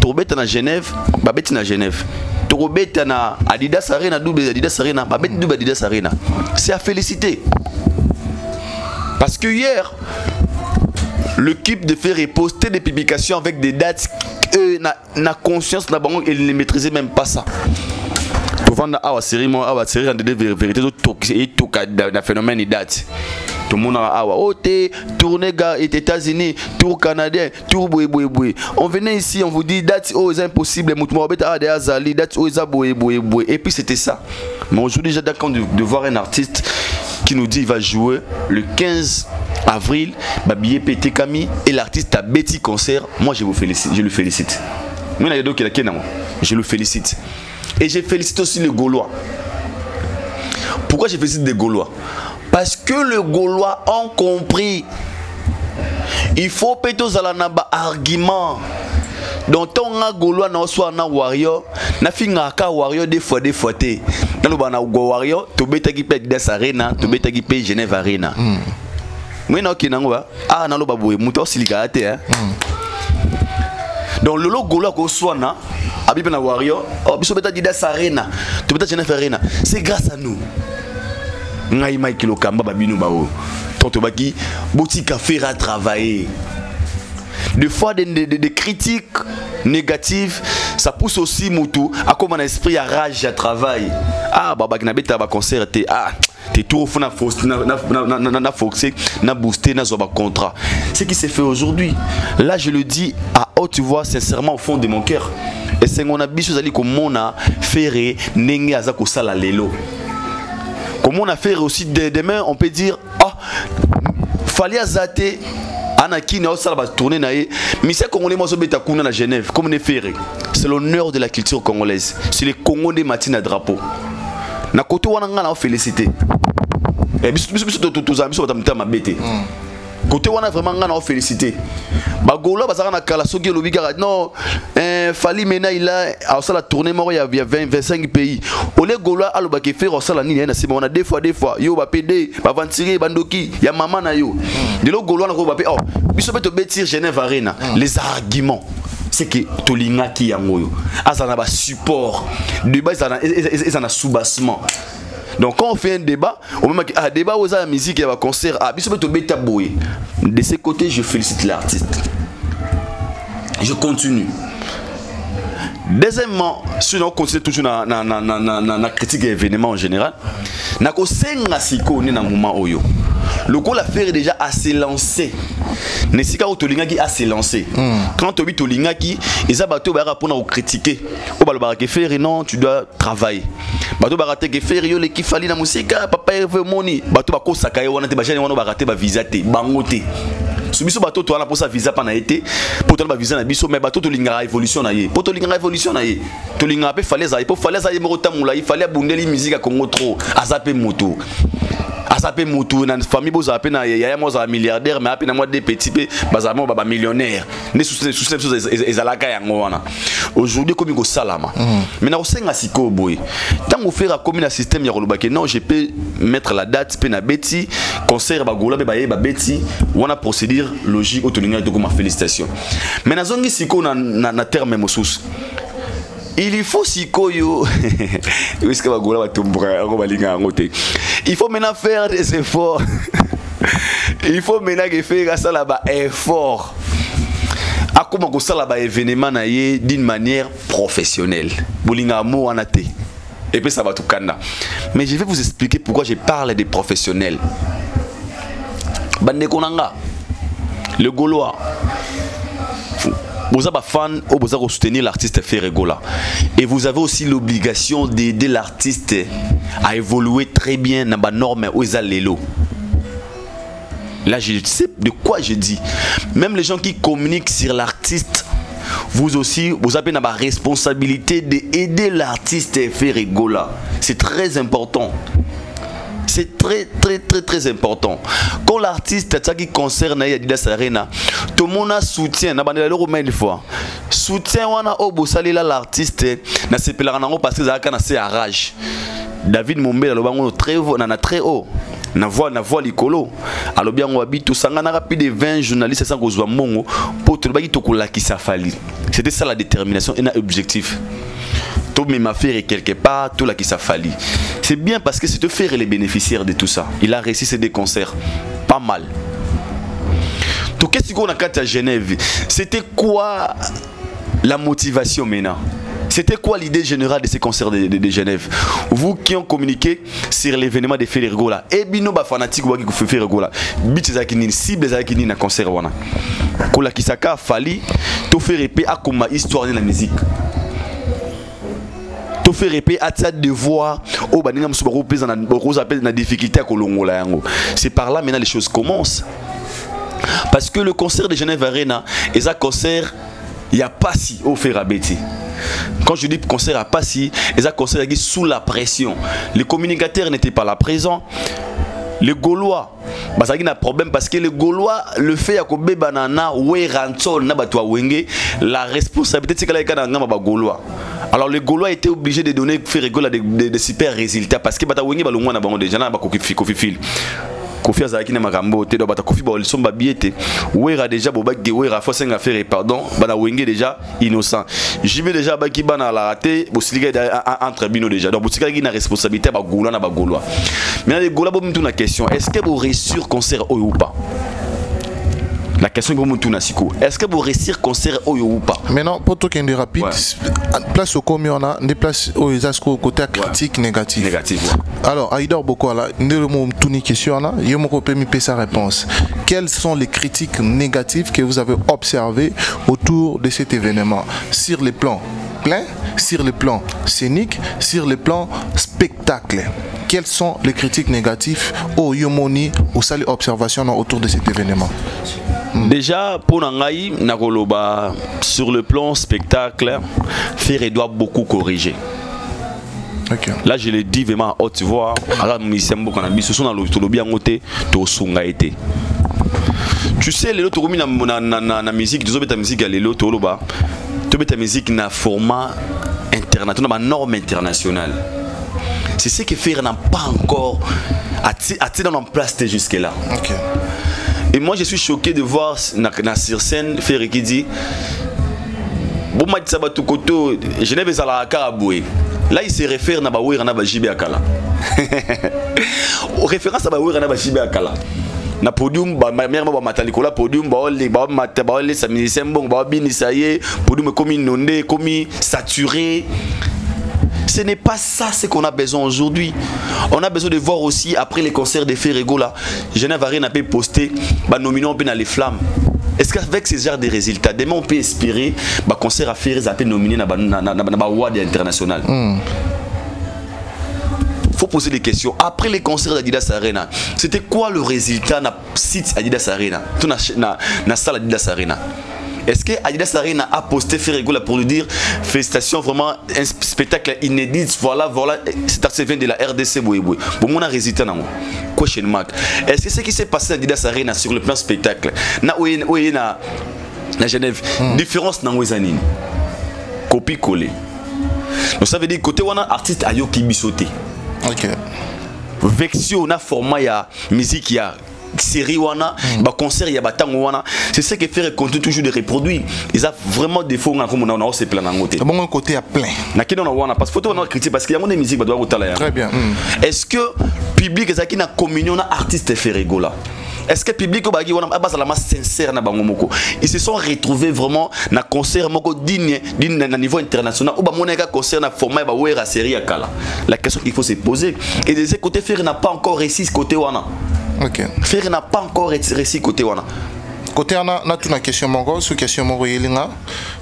tu es à Genève, babette à Genève. Tu es à Adidas Arena, double Adidas Arena, babette double Adidas Arena. C'est à féliciter. Parce que hier, l'équipe de fer est posté des publications avec des dates. Na conscience na bango, ils ne maîtrisaient même pas ça. Awa série de vérité d'un phénomène date. Tout le monde a awa tourné aux États-Unis, tour canadien, tour boué. On venait ici, on vous dit date c'est impossible, et puis c'était ça. Mais aujourd'hui j'ai d'accord de voir un artiste qui nous dit il va jouer le 15 avril, billet pété Camille et l'artiste a Betty concert. Moi je le félicite. Je le félicite. Et je félicite aussi les Gaulois. Pourquoi je félicite les Gaulois? Parce que les Gaulois ont compris. Il faut péter aux arguments. Donc, on a Gaulois, on soit un warrior. Na finga ka warrior des fois. Dans le bana warrior, tu beta qui pète des arena, tu beta qui pète Genève Arena. Mais non, qui n'engwa. Ah, na lo baboué, mouton silicate, hein. Donc, le lot Gaulois qu'on soit na. Abibena Warrior, Adidas Arena, Genève Arena. C'est grâce à nous. Ngaïma Kilo Kamba Babino Bao. Tontobaki, Boutika Fera travailler. Des fois, des critiques négatives, ça pousse aussi Moutou à comme un esprit à rage à travail. Ah, Baba Gnabeta va concerter. Ah, t'es tout au fond, na forcé, na boosté, na zoba contrat. Ce qui s'est fait aujourd'hui. Là, je le dis à haute voix, sincèrement, au fond de mon cœur. Et c'est mon habitude d'aller comme on a fait Nenge Azako Sala Lelo. Comme on a fait aussi demain, on peut dire ah, fallait azate Anaki na osala ba tourner naé. Mais c'est congolais moi sobeta kuna na Genève comme on est fait. C'est l'honneur de la culture congolaise. C'est les Congolais matin à drapeau. Na koto wana ngana féliciter. Et biso tous amis so batamta mabete. Côté on a vraiment ngana féliciter. Bagolo bazaka na kala soki lobi gara non fali mena il a au sala tourner mort il y a 25 pays. Ole Golo aloba ke faire au sala nini na sima on a deux fois yo ba PD ba ventire bandoki ya mama na yo. De lo Golo na ko ba pe oh biso beto betir Genève Arena les arguments c'est que tolinga ki yango azana ba support de base ezana soubassement. Donc quand on fait un débat, on même un débat aux la musique et un concert, de ce côté, je félicite l'artiste. Je continue. Deuxièmement, si on continue toujours dans la critique des événements en général, le coup l'affaire est déjà assez lancé. Nesika Otolingaki a s'est lancé. Quand Tobi Tolingaki, ils abattent pour critiquer. Au balbarake faire non, tu dois travailler. Bato barate faire yo le ki fali na musika papa veut moni. Bato bako sakaye wana te bajani wana barate ba visa te bangote. Subiso bato to wana pour sa visa pa na été pour to ba visa na biso mais bato to linga évolution na ye. Pour to linga évolution na ye. To linga pe falaise ay pour falaise ay morota mula il fallait abundeli musique à Congo trop. Azape moto. Azape moto na famille boza pe na yaya mo za milliardaire mais apena moi des petits pe bazamo baba millionnaire. Ne sous ezalaka yango wana. Aujourd'hui comme ko salama. Mais na osenga siko boy. Tant on fait comme un système ya kolobake non je peux mettre la date pe na Betty concert ba gola be ba Betty wana procédure logique autolinga to comme félicitations. Mais na zongi siko na terme mosus. Il faut sikoyo. Il faut maintenant faire des efforts. Il faut maintenant faire ça là-bas effort. À comment ça là-bas événement d'une manière professionnelle. Bolinga mo anate. Et puis ça va tout kanda. Mais je vais vous expliquer pourquoi je parle des professionnels. Bande konanga. Le Gaulois. vous avez fan ou vous avez soutenir l'artiste Ferregola. Et vous avez aussi l'obligation d'aider l'artiste à évoluer très bien dans la norme où ils ont. Là, je sais de quoi je dis. Même les gens qui communiquent sur l'artiste, vous aussi, vous avez la responsabilité d'aider l'artiste Ferregola. C'est très important. C'est très important. Quand l'artiste qui concerne Adidas Arena, tout le monde soutient. Soutien l'artiste parce que c'est à rage. David Mombe très haut. Na voix likolo. Alors bien on habite tout ça. On a rapide 20 journalistes sans qu'on soit mongo pour tout le monde qui qui s'affali. C'était ça la détermination et un objectif. Tout m'a fait quelque part, tout là qui s'affali. C'est bien parce que c'est de faire les bénéficiaires de tout ça. Il a réussi des concerts, pas mal. Donc qu'est-ce qu'on a à Genève? C'était quoi la motivation maintenant? C'était quoi l'idée générale de ces concerts de Genève? Vous qui ont communiqué sur l'événement de Ferregola, et bino ba fanatique ou qui fait Ferregola, bit zakini cible zakini na concert wana. Kola kisaka fali to faire répéter à comme histoire de la musique. To faire répéter à ça devoir au baninga msubaru pesa na roza pesa na difficulté à kolongola yango. C'est par là maintenant les choses commencent. Parce que le concert de Genève Arena est un concert il y a pas si au Ferrabeti. Quand je dis concert à Passy, ils ont concert sous la pression. Les communicateurs n'étaient pas là présents. Les Gaulois, ça a un problème parce que les Gaulois, le fait à Kobe Banana, la responsabilité c'est que les Gaulois. Alors les Gaulois étaient obligés de donner des super résultats parce que Kofi azaki na makambo te do bata Kofi ba lisomba biete wera déjà bobaki wera faut senga faire pardon bana wenge déjà innocent j'y vais déjà baki bana la raté bosilika entre bino déjà donc bosilika qui na responsabilité ba goula na ba gaulois maintenant les gaulois bon na question est-ce que vous réussir concert ou pas? La question est est-ce que vous réussir concert ou pas? Maintenant, pour tout qui est rapide, place au commun, on a des places où ils ont côté critique négatif. Alors, Aïdor Bokoala, nous avons une question, il y a une sa réponse. Quelles sont les critiques négatives que vous avez observées autour de cet événement sur les plans pleins, sur les plans scéniques, sur les plans spectacles? Quelles sont les critiques négatives au Yomoni, aux salles observations autour de cet événement? Déjà, pour Nangaï, Nagoloba, sur le plan spectacle, Ferre doit beaucoup corriger. Okay. Là, je le dis vraiment à haute voix. Alors, tu sais, les autres na musique, tu as musique à l'élo, tu as musique na format international, na norme internationale. C'est ce que Ferre n'a pas encore attiré en place jusque-là. Okay. Et moi je suis choqué de voir sur scène Ferre qui dit bon ma dit ça ba tout koto Genève ezala karaboué. Là il se réfère na ba wera na ba jibe akala. Référence à ba wera na ba jibe akala. Na podium ba mère ba matalikola podium ba ole sa musicien bon ba binisaye podium comme inondé comme saturé. Ce n'est pas ça ce qu'on a besoin aujourd'hui. On a besoin de voir aussi après les concerts de Ferregola, Genève Arena peut poster, nominant les flammes. Est-ce qu'avec ce genre de résultats, demain on peut espérer que concert à faire ça peut nominer dans la WAD internationale? Faut poser des questions. Après les concerts d'Adidas Arena, c'était quoi le résultat dans le site Adidas Arena, dans la salle Adidas Arena? Est-ce que Adidas Arena a posté Ferregola pour lui dire félicitations, vraiment un spectacle inédit, voilà, cet artiste vient de la RDC Bouéboué. Bon, on a résultat dans question mark. Est-ce que ce qui s'est passé à Adidas Arena sur le plan spectacle, na Genève, différence dans Ouezanine, copie collée. Donc ça veut dire côté on a artiste ayo qui bisoté. OK. Vexio na format ya musique ya série wana ba concert ya batango wana, c'est ce que Ferre continue toujours de reproduire. Ils ont vraiment des défauts comme on a se plein en côté. Bon côté à plein. Na kino na wana parce que photo on a critiqué parce qu'il y a des musiques ba doit otala. Très bien. Est-ce que public ezaki na communion na artiste Ferregola? Est-ce que le public est sincère? Ils se sont retrouvés vraiment dans un concert digne à niveau international. Ou un concert dans le format de la série. La question qu'il faut se poser. Et de ce côté, Ferre n'a pas encore réussi ce côté. Okay. Ferre n'a pas encore réussi ce côté. côté on a toute une question mongo sous question mongo yelinga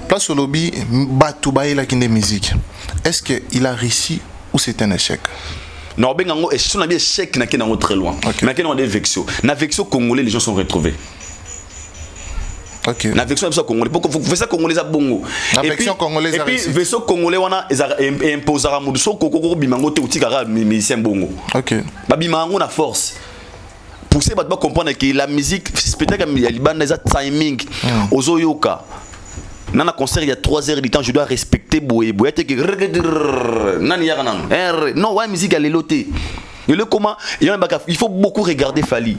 place au lobby batoubaye la kinde musique est-ce que il a réussi ou c'est un échec? Non, ben on a bien échec n'a qu'un très loin. Mais qu'on a des vexos. Na vexo congolais les gens sont retrouvés. OK. Na vexo congolais. Pourquoi vous faites ça congolais à bongo? Et puis vexo congolais wana imposera mudu so kokoko bimango te utikara musicien bongo. OK. Ba bimango na force. Pour ça ba comprendre que la musique spectacle ya libanda za timing ozoyoka. Dans un concert, il y a 3 heures de temps, je dois respecter Boé. Boé, non, ouais, musique, elle est lotée. Il faut beaucoup regarder Fali.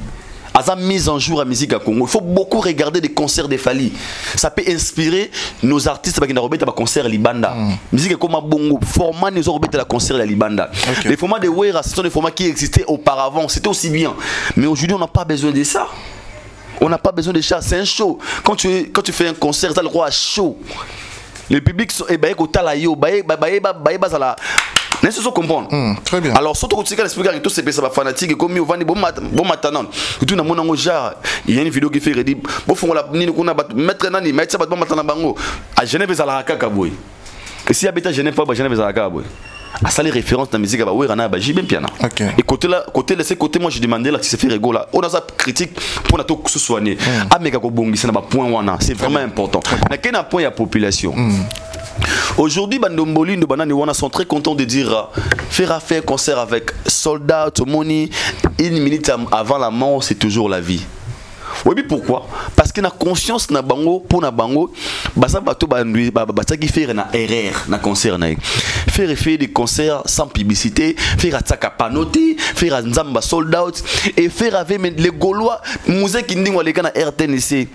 À sa mise en jour à musique à Congo, il faut beaucoup regarder des concerts de Fali. Ça peut inspirer nos artistes qui ont un concert Libanda. Musique comme Bongo, format nous ont un concert de Libanda. Les formats de Wera, ce sont des formats qui existaient auparavant, c'était aussi bien. Mais aujourd'hui, on n'a pas besoin de ça. On n'a pas besoin de ça, c'est un show. Quand tu fais un concert, tu as le droit à show. Le public est n'est-ce pas comprendre? Très bien. Alors surtout quand tu expliques tous ces personnes fanatiques comme ils vont bon matin tout na mona ngoja il y a une vidéo qui fait redit bon font la nini kuna mettre nani mettre ça bon matin bango à Genève za la kaka boy. Et si habite à Genève pas Genève za la kaka boy. À ça les références dans la musique à Wera na ba j'ai bien piano. Et côté moi je demandais là si c'est fait rigolo là. On a ça critique pour na to se soigner. Ah mais ko bongisa na ba point wana, c'est vraiment important. Na quel point il y a population. Aujourd'hui, Bandomboli, nous sont très contents de dire faire un concert avec Soldat, Tomoni, 1 minute avant la mort, c'est toujours la vie. Oui, mais pourquoi? Parce que na conscience na bango pour na bango, basa bato bandui basa qui faire na erreur na concert na. Faire des concerts sans publicité, faire attaque panoté, faire nzamba sold out et faire avec les Gaulois, musique qui ndingwa les na RTNC.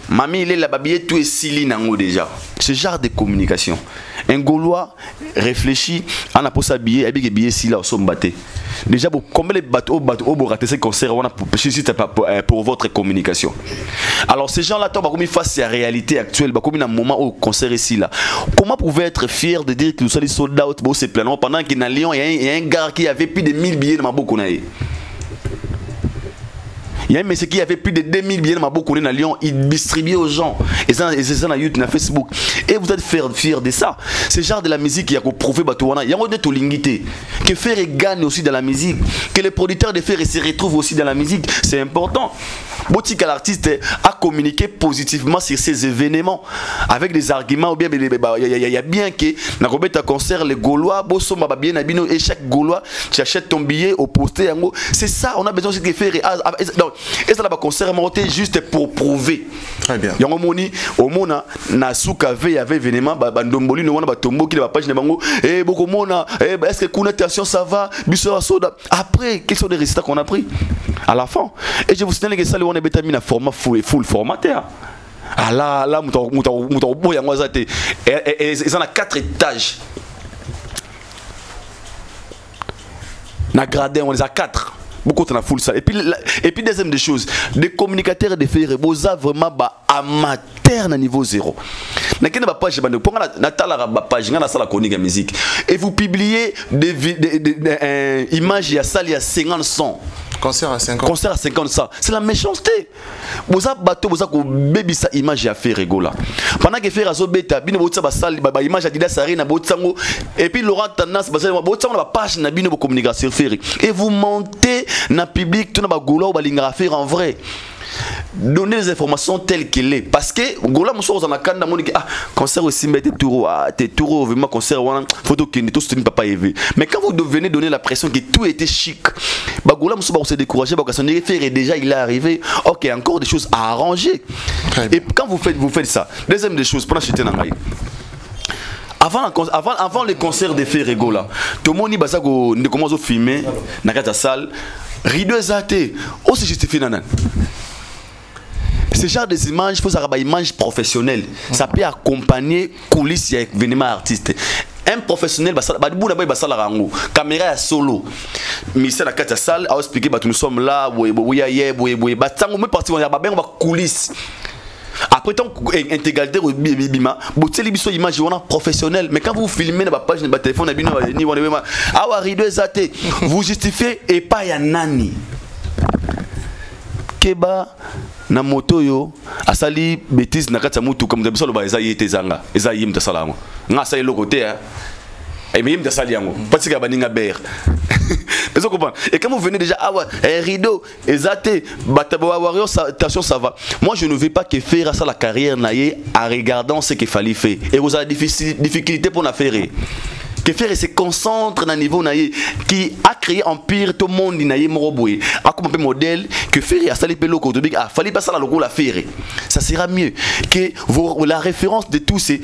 Mami, il est là-bas, tout est sili nango déjà. Ce genre de communication. Un Gaulois réfléchit, on a pour s'habiller, et bien sili au sombaté. Déjà, combien de bateaux pour rater ces concerts pour votre communication. Alors, ces gens-là, comme face à la réalité actuelle, comme un moment où concert ici là. Comment pouvez être fier de dire que nous sommes sold out pour ces plans pendant qu'il y a Lyon, il y a un gars qui avait plus de 1000 billets dans ma boucle. Il y a un monsieur qui avait plus de 2000 billets dans ma boucle à Lyon, il distribuait aux gens. Et ça, sur YouTube, sur Facebook. Et vous êtes fiers de ça. C'est le genre de la musique qui a prouvé Batouana. Il y a des tolingité. Que Ferré gagne aussi dans la musique. Que les producteurs de Ferré se retrouvent aussi dans la musique. C'est important. Boutique à l'artiste a communiqué positivement sur ces événements. Avec des arguments. Il y a bien que dans un concert, les Gaulois, et chaque Gaulois, tu achètes ton billet au poster. C'est ça, on a besoin de Ferré. Et ça là concert monté juste pour prouver. Très bien. Yango moni au mona na suka ve avait événement bandomboli no wana batombo ki la page na bango et beaucoup mona est-ce que connotation ça va biso soda après quels sont les résultats qu'on a pris à la fin et je vous signale que ça le on est bétamine format full formateur. Ah là muta boya ngwazate et ils en a 4 étages. Na gradé on les a 4. Beaucoup de full ça. Et puis deuxième des choses, des communicateurs de Ferré, vous avez vraiment amateur à niveau 0. N'a qu'une page de page la chronique musique et vous publiez des images il y a ça il y a 50 sons. Concert à 50. Concert à 50 ça. C'est la méchanceté. Vous avez bateau, vous avez baby ça image à faire rigola. Pendant que faire azo beta, bino botsa basal ba image à dida sari na botsango et puis Laurent tendance basal botsango na page na bino communication faire et vous montez na public tout na ba gola ou ba linga faire en vrai. Donner les informations telles qu'elles est parce que gola muso za na kanda moni ah concert aussi mettez touro vraiment concert wana photo qui tout ce papa élevé mais quand vous devenez donner la pression que tout était chic ba gola muso ba se décourager ba son faire déjà il est arrivé OK encore des choses à arranger et quand vous faites ça deuxième des choses pendant j'étais dans maï avant les concerts de Ferré gola tout le monde basa go ne commence à filmer na kata salle rideau zaté aussi justifié nanan. Ce genre des images, il faut avoir des images professionnelles. Ça peut accompagner coulisses et événements artistes. Un professionnel, caméra à solo. Mais c'est la carte salle, à expliquer que nous sommes là, on va coulisses. Après tant intégralité bima boté libiso image on a professionnel mais quand vous filmez na page na téléphone na bino ni wona awa rideau zaté vous justifiez et pas ya nani Keba na moto yo asali bêtise na kati ya mutu comme biso lo ba eza yete zanga eza yim ta salama nga sa yelo côté et même de saliango parce que baninga ber vous comprenez. Et quand vous venez déjà avoir un rideau exaté attention ça va. Moi je ne veux pas que faire ça la carrière naïe en regardant ce qu'il fallait faire et vous avez difficulté pour la faire. Que faire se concentre dans le niveau naïe qui a créé empire tout le monde naïe moroboué a comme un modèle que faire à sali pelo ko de ah fallait pas ça la la faire ça sera mieux que la référence de tous ces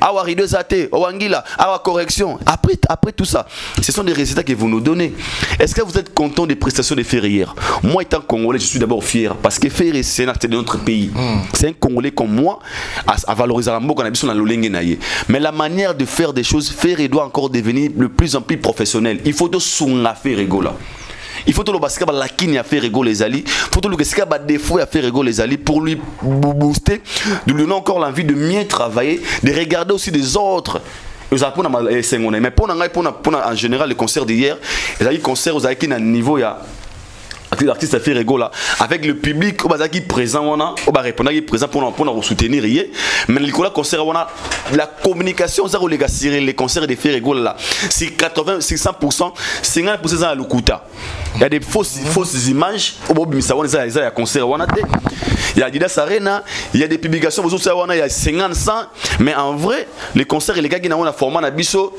awari deux athées awangila awa correction après tout ça ce sont des résultats que vous nous donnez. Est-ce que vous êtes content des prestations de faire hier? Moi étant congolais je suis d'abord fier parce que faire c'est un acte de notre pays. C'est un congolais comme moi à valoriser la mot qu'on a besoin dans l'olenge naïe mais la manière de faire des choses faire et doit encore devenir de plus en plus professionnel. Il faut de son affaire rigola. Il faut que le basket la kini a fait rigoler les alliés. Il faut que le basket a défaut à faire rigoler les alliés pour lui booster, de lui donner encore l'envie de mieux travailler, de regarder aussi des autres. Mais pour en général les concerts d'hier, les alliés concerts aux alliés qui à niveau il y a l'artiste a fait rigoler avec le public au bazaki présent on a répondre présent pour soutenir hier mais le concert on a la communication ça les concerts de faire rigoler là c'est 80 c'est 100% 50% à l'Ukuta il y a des fausses images au bout ça on a un concert on a il y a Adidas Arena il y a des publications vous savez on a il y a 50 100 mais en vrai les concerts les gars qui ont un format na biso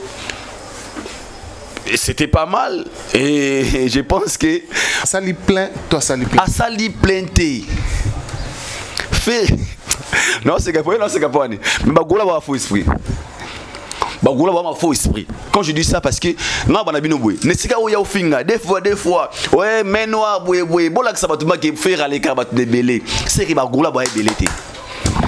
c'était pas mal et je pense que ça lui plaît toi ça lui plaît ça lui plaît fait non c'est capable mais bagola va faux esprit bagola va faux esprit quand je dis ça parce que nga bana bino boy nesika oya ofinga des fois ouais mais noir boy bola que ça va tout ma qui faire aller kabat de belé c'est que bagola va belé.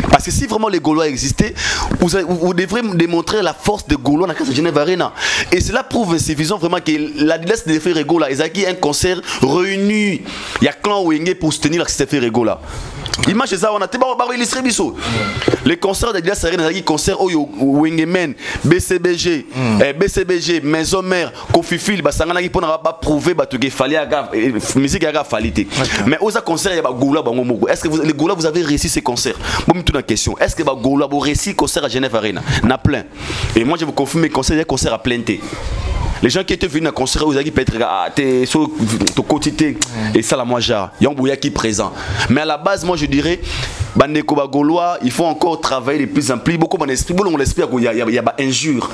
Parce que si vraiment les Gaulois existaient, vous devrez démontrer la force de Gaulois dans la case de Genève Arena. Et cela prouve insuffisant vraiment que l'Adidas de faire Gaulois, ils ont un concert réuni. Il y a clan Wenge pour soutenir l'artiste de faire Gaulois. Image ça on a été illustré biso. Les concerts d'Adidas Arena, les concerts Wengemen, BCBG, Maison Mère, Kofi Phil, basangana qui pour pas prouver que fallait musique a qualité. Mais aux concerts il y a Gaulois bango moko. Est-ce que les Gaulois vous avez réussi ces concerts? Bon toute la question. Est-ce que Gaulois vous réussi concert à Genève Arena? Na plein. Et moi je vous confirme mes concerts, il y a concert à plein thé. Les gens qui étaient venus à un concert, vous avez peut-être t'es sur ton quotidien et ça la moi genre, il y a un bouillard qui est présent. Mais à la base, moi je dirais, Bandeko Gaulois, il faut encore travailler de plus en plus. Beaucoup mon esprit, on l'espère qu'il y a injure.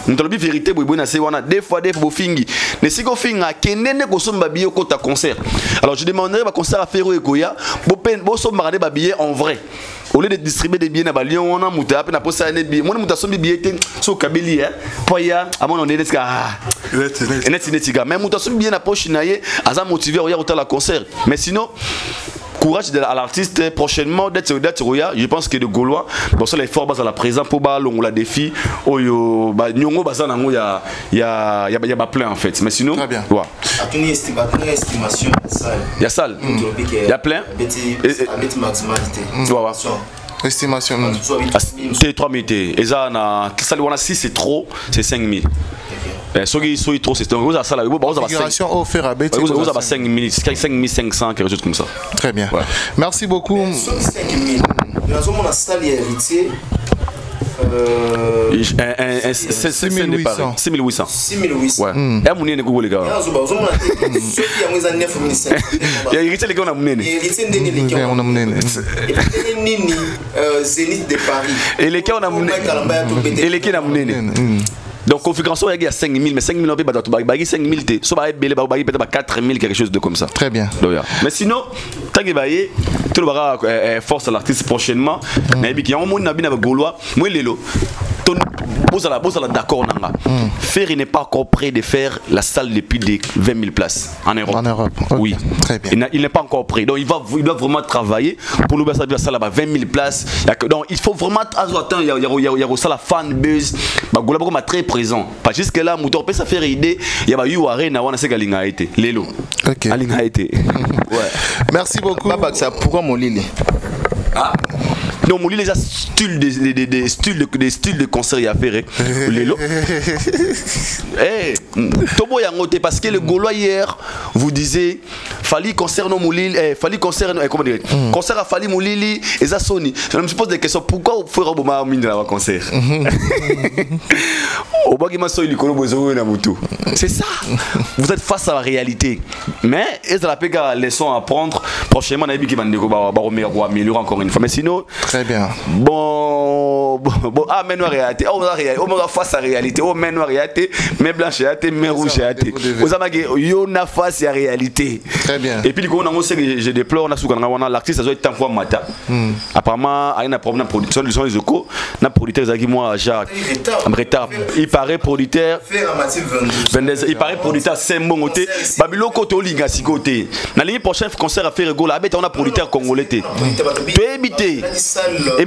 Nous avons la vérité, des fois, fingi. Mais si vous fingi, kenene kosomba billet au concert. Alors je demanderai un concert à Ferro et Goya, bosomba des billets en vrai. Au lieu de distribuer des billets na Lyon, on a mouté après na posa des billets. Moi na mouta sombi billets so kabeli poya à mon on est net mais mouta sombi billets na poche naie aza motivé au la concert. Mais sinon courage à l'artiste prochainement d'être je pense que de Gaulois bon ça les forts bas à la présent pour ballon la défi oyo ba nyongo bazana ngo il y a plein en fait mais sinon très bien ouais estimation il y a salle il y a plein estimation c'est 3000 et ça na salle on a 6 c'est trop c'est 5000 ceux qui sont trop c'est donc ça la configuration offert à Betty vous avez 5500 quelque chose comme ça très bien merci beaucoup 5000 nous avons la salle héritier 6800 6800 ouais et mon nene Google les gars il y a héritier les gars on a mon nene on a mon nene Zénith de Paris et les gars on a mon nene et les gars on a mon nene. Donc configuration il y a 5000 mais 5000 on peut pas 5000 t so ba belé ba peut-être 4000 quelque chose de comme ça. Très bien. Mais sinon tant que bailler tout le bara force à l'artiste prochainement mais il y a un monde na bina Gaulois moi lelo Bozala d'accord nanga. Faire n'est pas encore prêt de faire la salle de plus de 20 000 places en Europe. En Europe. Okay. Oui. Très bien. Il n'est pas encore prêt. Donc il doit vraiment travailler pour nous faire la salle là-bas 20 000 places. Donc il faut vraiment attendre. Il y a ça la fan buzz. Bagola beaucoup très présent. Parce que jusque là, moteur peut ça faire idée. Il y a eu arena on a ces galinga été. Lelo. OK. Alinga été. Ouais. Merci beaucoup. Papa ça pourquoi mon Lili? Ah. Non, mon lit les styles de concert à faire. Lelo. Eh, Tobo Yangote parce que le Gaulois hier vous disait Fali concert no Moulili, Fali concert comment dire, concert à Fali Moulili et ça Sony. Je me pose des questions, pourquoi vous ferez Obama mine dans le concert? C'est ça. Vous êtes face à la réalité. Mais est-ce la péga leçon à prendre prochainement on a qui va améliorer encore une fois. Mais sinon très bien. Bon ah mais noir réalité. On va face à la réalité. Oh mais noir réalité, mais blanche réalité, mais rouge réalité. Vous avez yo na face à la réalité. Très bien. Et puis on a aussi je déplore on a sous on l'artiste ça doit être tant fois matin. Apparemment il y a un problème de production du son les échos, na producteur qui moi Jacques retard. Il paraît producteur il paraît producteur c'est bon côté babilo côté olinga si côté na ligne prochaine concert à faire rigolo abeta on a producteur congolais té tu éviter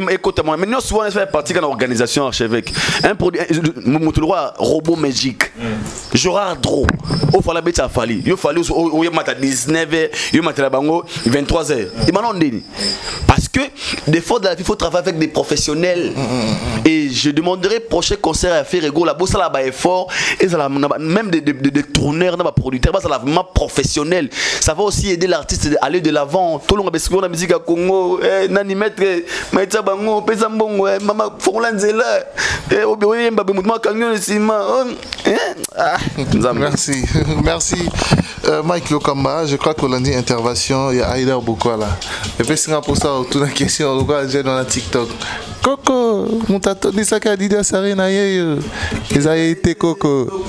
écoute moi maintenant souvent on fait partie dans l'organisation archevêque un produit mon roi robot magique Gérard Dro au fala beta fali yo fali au mata 19h yo mata bango 23h et maintenant ndeni parce que des fois de la vie il faut travailler avec des professionnels et je demanderai prochain concert à faire rigolo la bossa là bas effort et ça même des tourneurs dans producteurs ça là vraiment professionnel ça va aussi aider l'artiste à aller de l'avant tout le monde parce qu'on a musique à Congo nani maître maître bango pesa mbongo mama fokulanzela obi mbabe mutima kanyo sima merci merci Mike Lokamba je crois qu'on a dit intervention il y a Aider Bokola et puis c'est pour ça toute la question pourquoi j'ai dans la TikTok Coco mon tato dit ça qu'a dit à Sarina ils a été Coco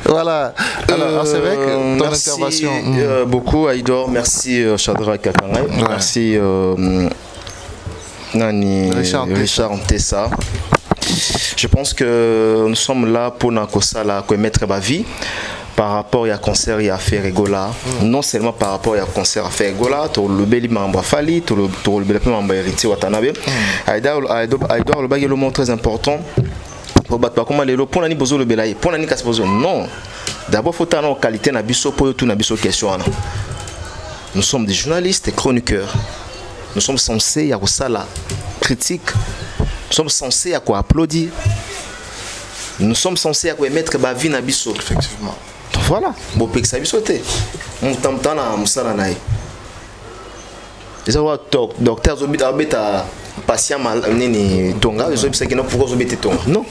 voilà alors c'est vrai que ton merci intervention beaucoup Aïdor merci Shadrach Kakangai merci Nani Richard Ntessa. Je pense que nous sommes là pour mettre ma vie par rapport à concert et à faire rigola. Non seulement par rapport à concert à faire rigola, tu le bel membre Fali, tu le bel membre héritier Watanabe. Aïdor le bagage le mot très important. Pour battre comment les pour l'année besoin le belaye pour l'année casse besoin non. D'abord faut avoir qualité na biso pour tout na biso question. Nous sommes des journalistes et chroniqueurs. Nous sommes censés à ça la critique. Nous sommes censés à quoi applaudir. Nous sommes censés à quoi mettre ma vie na biso. Effectivement. Donc voilà. Bon pek sa biso te. On t'entend na musala nae. Les autres docteurs zobita abeta patient mal nini tonga les autres qui non pourquoi zobeta tonga. Non.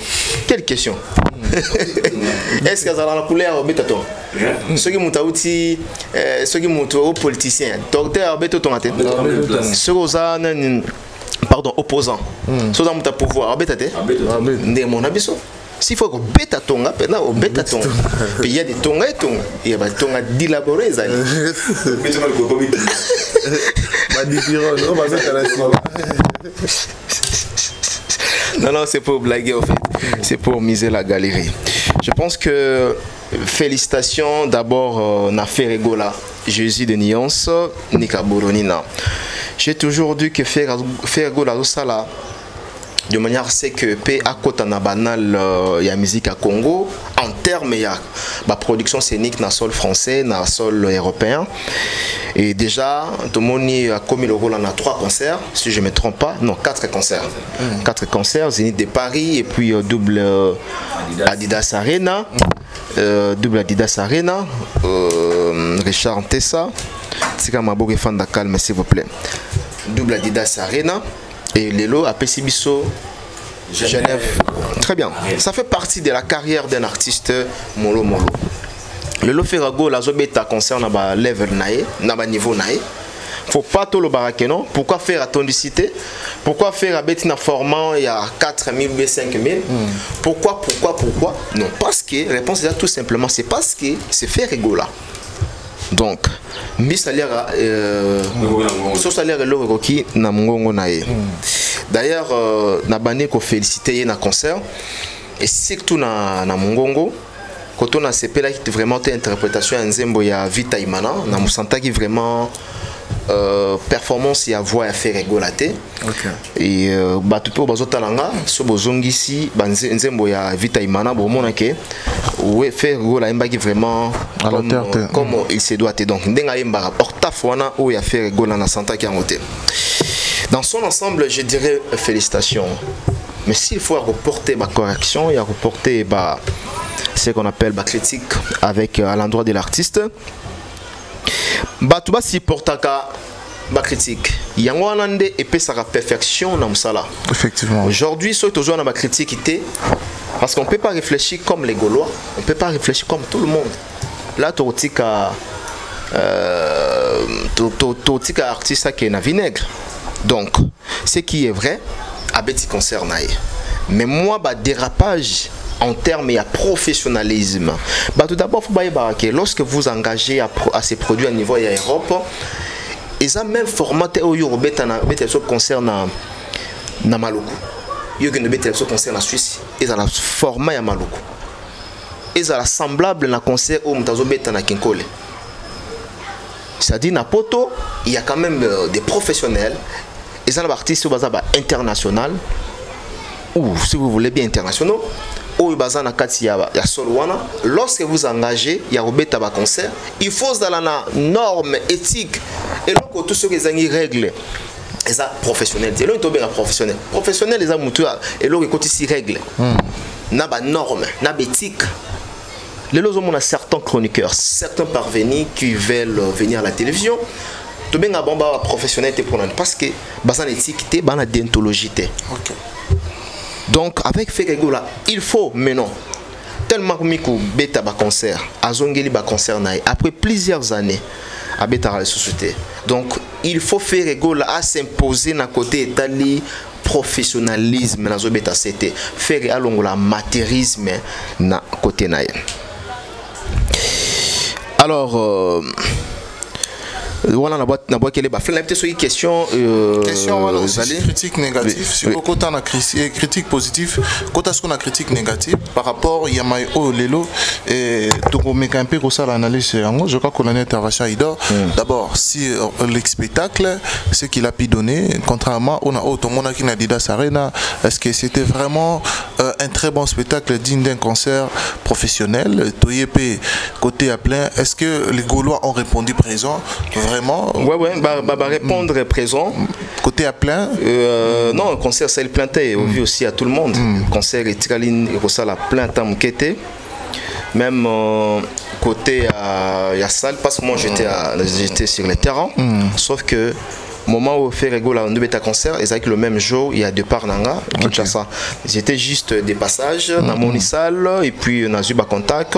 Quelle question. Est-ce que ça a la couleur abeta tonga? Ceux qui mutauti ceux qui mutu aux politiciens. Docteur abeta tonga te. Ceux qui pardon opposant. Ceux qui mutu pouvoir abeta te. Ndé mon abiso. S'il faut que bêta tonga, au bêta tonga. Puis il y a des tonga et tonga. Il y a des tonga d'élaborés. Non, c'est pour blaguer en fait. C'est pour miser la galerie. Je pense que félicitations d'abord n'a fait rigola. Jésus de Nyons, Nika Boronina. J'ai toujours dit que faire rigola au sala. De manière c'est que P à côté na banal y a musique à Congo en termes y a la production scénique na sol français na sol européen et déjà tout le monde a commis le rôle en a 3 concerts si je me trompe pas non 4 concerts 4 concerts Zénith de Paris et puis double Adidas Arena double Adidas Arena Richard Ntessa c'est comme un beau fan de calme s'il vous plaît double Adidas Arena. Et Lelo a Pessibiso Genève. Très bien. Ça fait partie de la carrière d'un artiste Molo Molo. Lelo Ferrago, la Zobeta concerne à level nae, à niveau nae. Faut pas tout le baraque, non? Pourquoi faire à tondicité? Pourquoi faire à Bettina formant il y a 4000 ou 5000? Pourquoi? Non, parce que, réponse est tout simplement, c'est parce que c'est fait rigola. Donc, mi salaire so salaire le requis na mongongo nae. D'ailleurs na bané ko féliciter na concert et surtout na mongongo quand on a CP là qui vraiment interprétation en Nzembo ya Vita Imana na musanta qui vraiment performance et voix à faire rigolater. Et batu pe bazotalanga so bozongisi Nzembo ya Vita Imana bo mona ke ouais faire rigola mbaki vraiment comme il se doit. Donc ndenga yemba ortafona ou ya faire rigola na santa qui en hôtel. Dans son ensemble, je dirais félicitations. Mais s'il faut reporter ma correction, il y a reporter ce qu'on appelle ma critique avec à l'endroit de l'artiste. Batuba supportaka ba critique. Yango anande et sa perfection na musala. Effectivement. Aujourd'hui, ceux qui ont ma critique parce qu'on peut pas réfléchir comme les Gaulois, on peut pas réfléchir comme tout le monde. Là, totika artiste qui est na vinaigre. Donc, ce qui est vrai, abeti concerne. Mais moi, bah dérapage en termes de professionnalisme. Bah tout d'abord, faut pas que lorsque vous engagez à ces produits à niveau de l'Europe, ils ont même formaté au Yoruba concerne na Maluku. Ils ont concerne la Suisse. Ils ont la format à Maluku. Ils ont semblable na concert au Mtazobeta na Kinkole. C'est-à-dire na poto, il y a quand même des professionnels. Ils ont des artistes internationaux ou si vous voulez bien internationaux. Lorsque vous engagez, il y a un concert, il faut dans la norme éthique et donc tout ce qui est des règles, les professionnels, et là ils sont professionnels. Professionnels les amoutus et là ils ici règles, n'a pas norme, n'a pas éthique. Les lots ont certains chroniqueurs, certains parvenus qui veulent venir à la télévision. Tout bien à bomba professionnel parce que basan éthique té bana déontologie té. Donc avec Ferregola, il faut maintenant tellement que beta ba concert, azongeli ba concert naï après plusieurs années à beta la société. Donc il faut Ferregola à s'imposer na côté étali professionnalisme na zo beta c'était faire alongola matérisme na côté naï. Alors voilà, on a quelle est question critique négative. Si vous avez critique positive, quand est-ce qu'on a critique négative par rapport à Yamaï Lelo et donc on met un peu comme ça l'analyse. Je crois qu'on a une intervention Idor. D'abord, si le spectacle, ce qu'il a pu donner, contrairement on a autre monde qui n'a dit Arena, est-ce que c'était vraiment un très bon spectacle digne d'un concert professionnel? Toyepé côté à plein. Est-ce que les Gaulois ont répondu présent? Vraiment? Ouais, répondre présent. Côté à plein? Non, le concert c'est le plein thé, on vit aussi à tout le monde. Concert et Tiraline et Rossala plein temps m'quétait. Même côté à la salle, parce que moi j'étais sur le terrain. Sauf que moment où Ferregola on devait à concert, et avec le même jour, il y a deux parts Nanga, Kinshasa. C'était juste des passages dans mon salle et puis on a eu contact.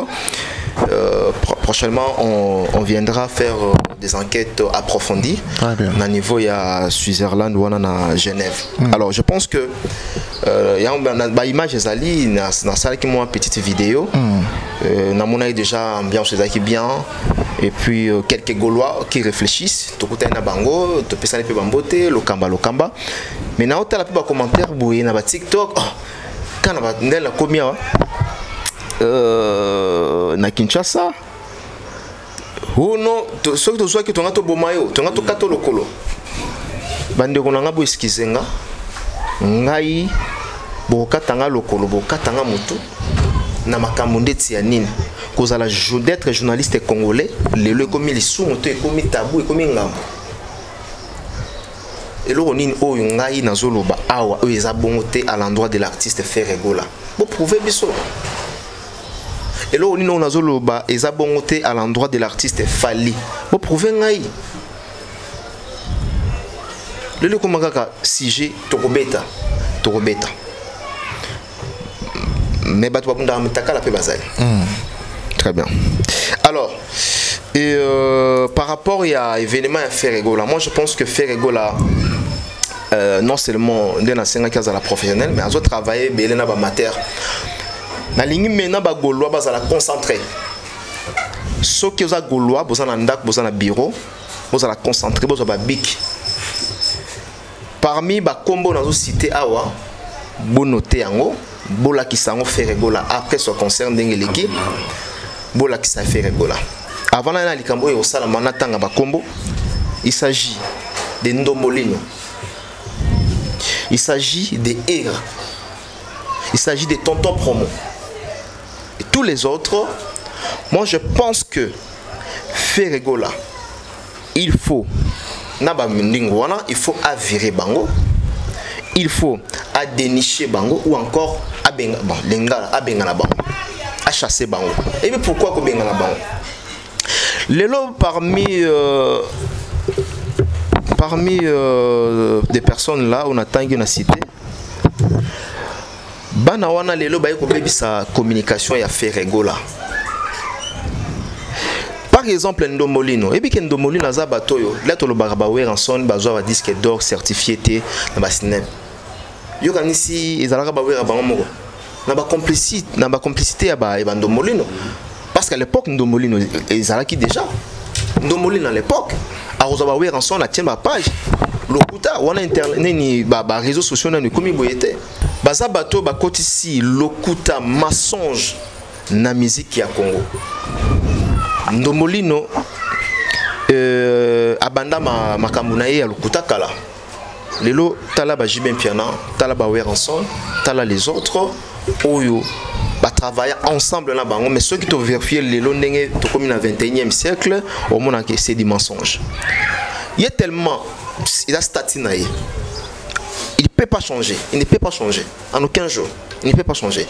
Prochainement, on viendra faire des enquêtes approfondies au niveau de Switzerland ou à Genève. Alors, je pense que il y a une image Zali, dans la salle qui m'a une petite vidéo. On a déjà ambiance bien. Et puis quelques Gaulois qui réfléchissent. Tout côté na bango, tout personne peut bamboter, le kamba. Mais na hôtel la plus commentaire boué na TikTok. Quand na ndel na komia na Kinshasa. Oh non, ce que tu vois que tu as to bomayo, tu as to kato lokolo. Bande ko na bo eskizenga. Ngai bo katanga lokolo, bo katanga mutu. Na makambo ndeti ya nini kozala d'être journaliste congolais lelo komi lisumu to komi tabou komi ngambo eloko nini oyo ngai nazoloba awa oyo eza bongo te à l'endroit de l'artiste Ferregola bo prouver biso eloko nini oyo nazoloba eza bongo te à l'endroit de l'artiste Fali bo prouver ngai lelo komakaka sujet tokobeta mais très bien. Alors, par rapport à l'événement à Ferregola, moi je pense que Ferregola, non seulement dans la professionnelle, mais à travailler bien dans la matière. La ligne maintenant, Gaulois, va la concentrer. Ce qui est Gaulois, vous avez un bureau, vous allez concentrer, vous avez un bic. Parmi les combos dans la cité, vous notez en haut. Bola qui s'en Ferregola après ce concert d'Engeleki Bola qui s'en Ferregola avant la likambo et au salamana tanga bakombo il s'agit de Ndomolino, il s'agit de Era, il s'agit de Tonton Promo et tous les autres. Moi je pense que Ferregola il faut naba mndingwana, il faut avirer bango, il faut à dénicher bango ou encore à benga bon lengala à benga na bango à chasser bango. Et puis pourquoi ko benga na bango Lelo parmi des personnes là on a tangi na cité bana wana lelo ba ko bebisa communication ya Ferrego là. Par exemple Ndomolino, et bien Ndomolino a batoyo, là to lo barabawe en son bazwa ba disque d'or certifié té na ba snap. Yo kan ici ezalaka ba wera bango moko. Na ba complicité ya ba Ndomolino. Parce qu'à l'époque Ndomolino ezalaki déjà. Ndomolino à l'époque, a ba wera en son la tient ba page. Lokuta wana internet ni ba réseaux sociaux na ni komi boyete. Baza bato ba kotisi Lokuta mensonge na musique ya Congo. Ndomolino abanda makambo na ye ya Lokuta kala. Lelo tala ba Jibin Piana, tala ba Weranson, tala les autres oyo ba travailler ensemble na bango mais ceux qui te vérifier lelo ndenge to comme na 21e siècle au monde que c'est des mensonges. Il y a tellement il a statina ye. Il ne peut pas changer, il ne peut pas changer en aucun jour. Il ne peut pas changer.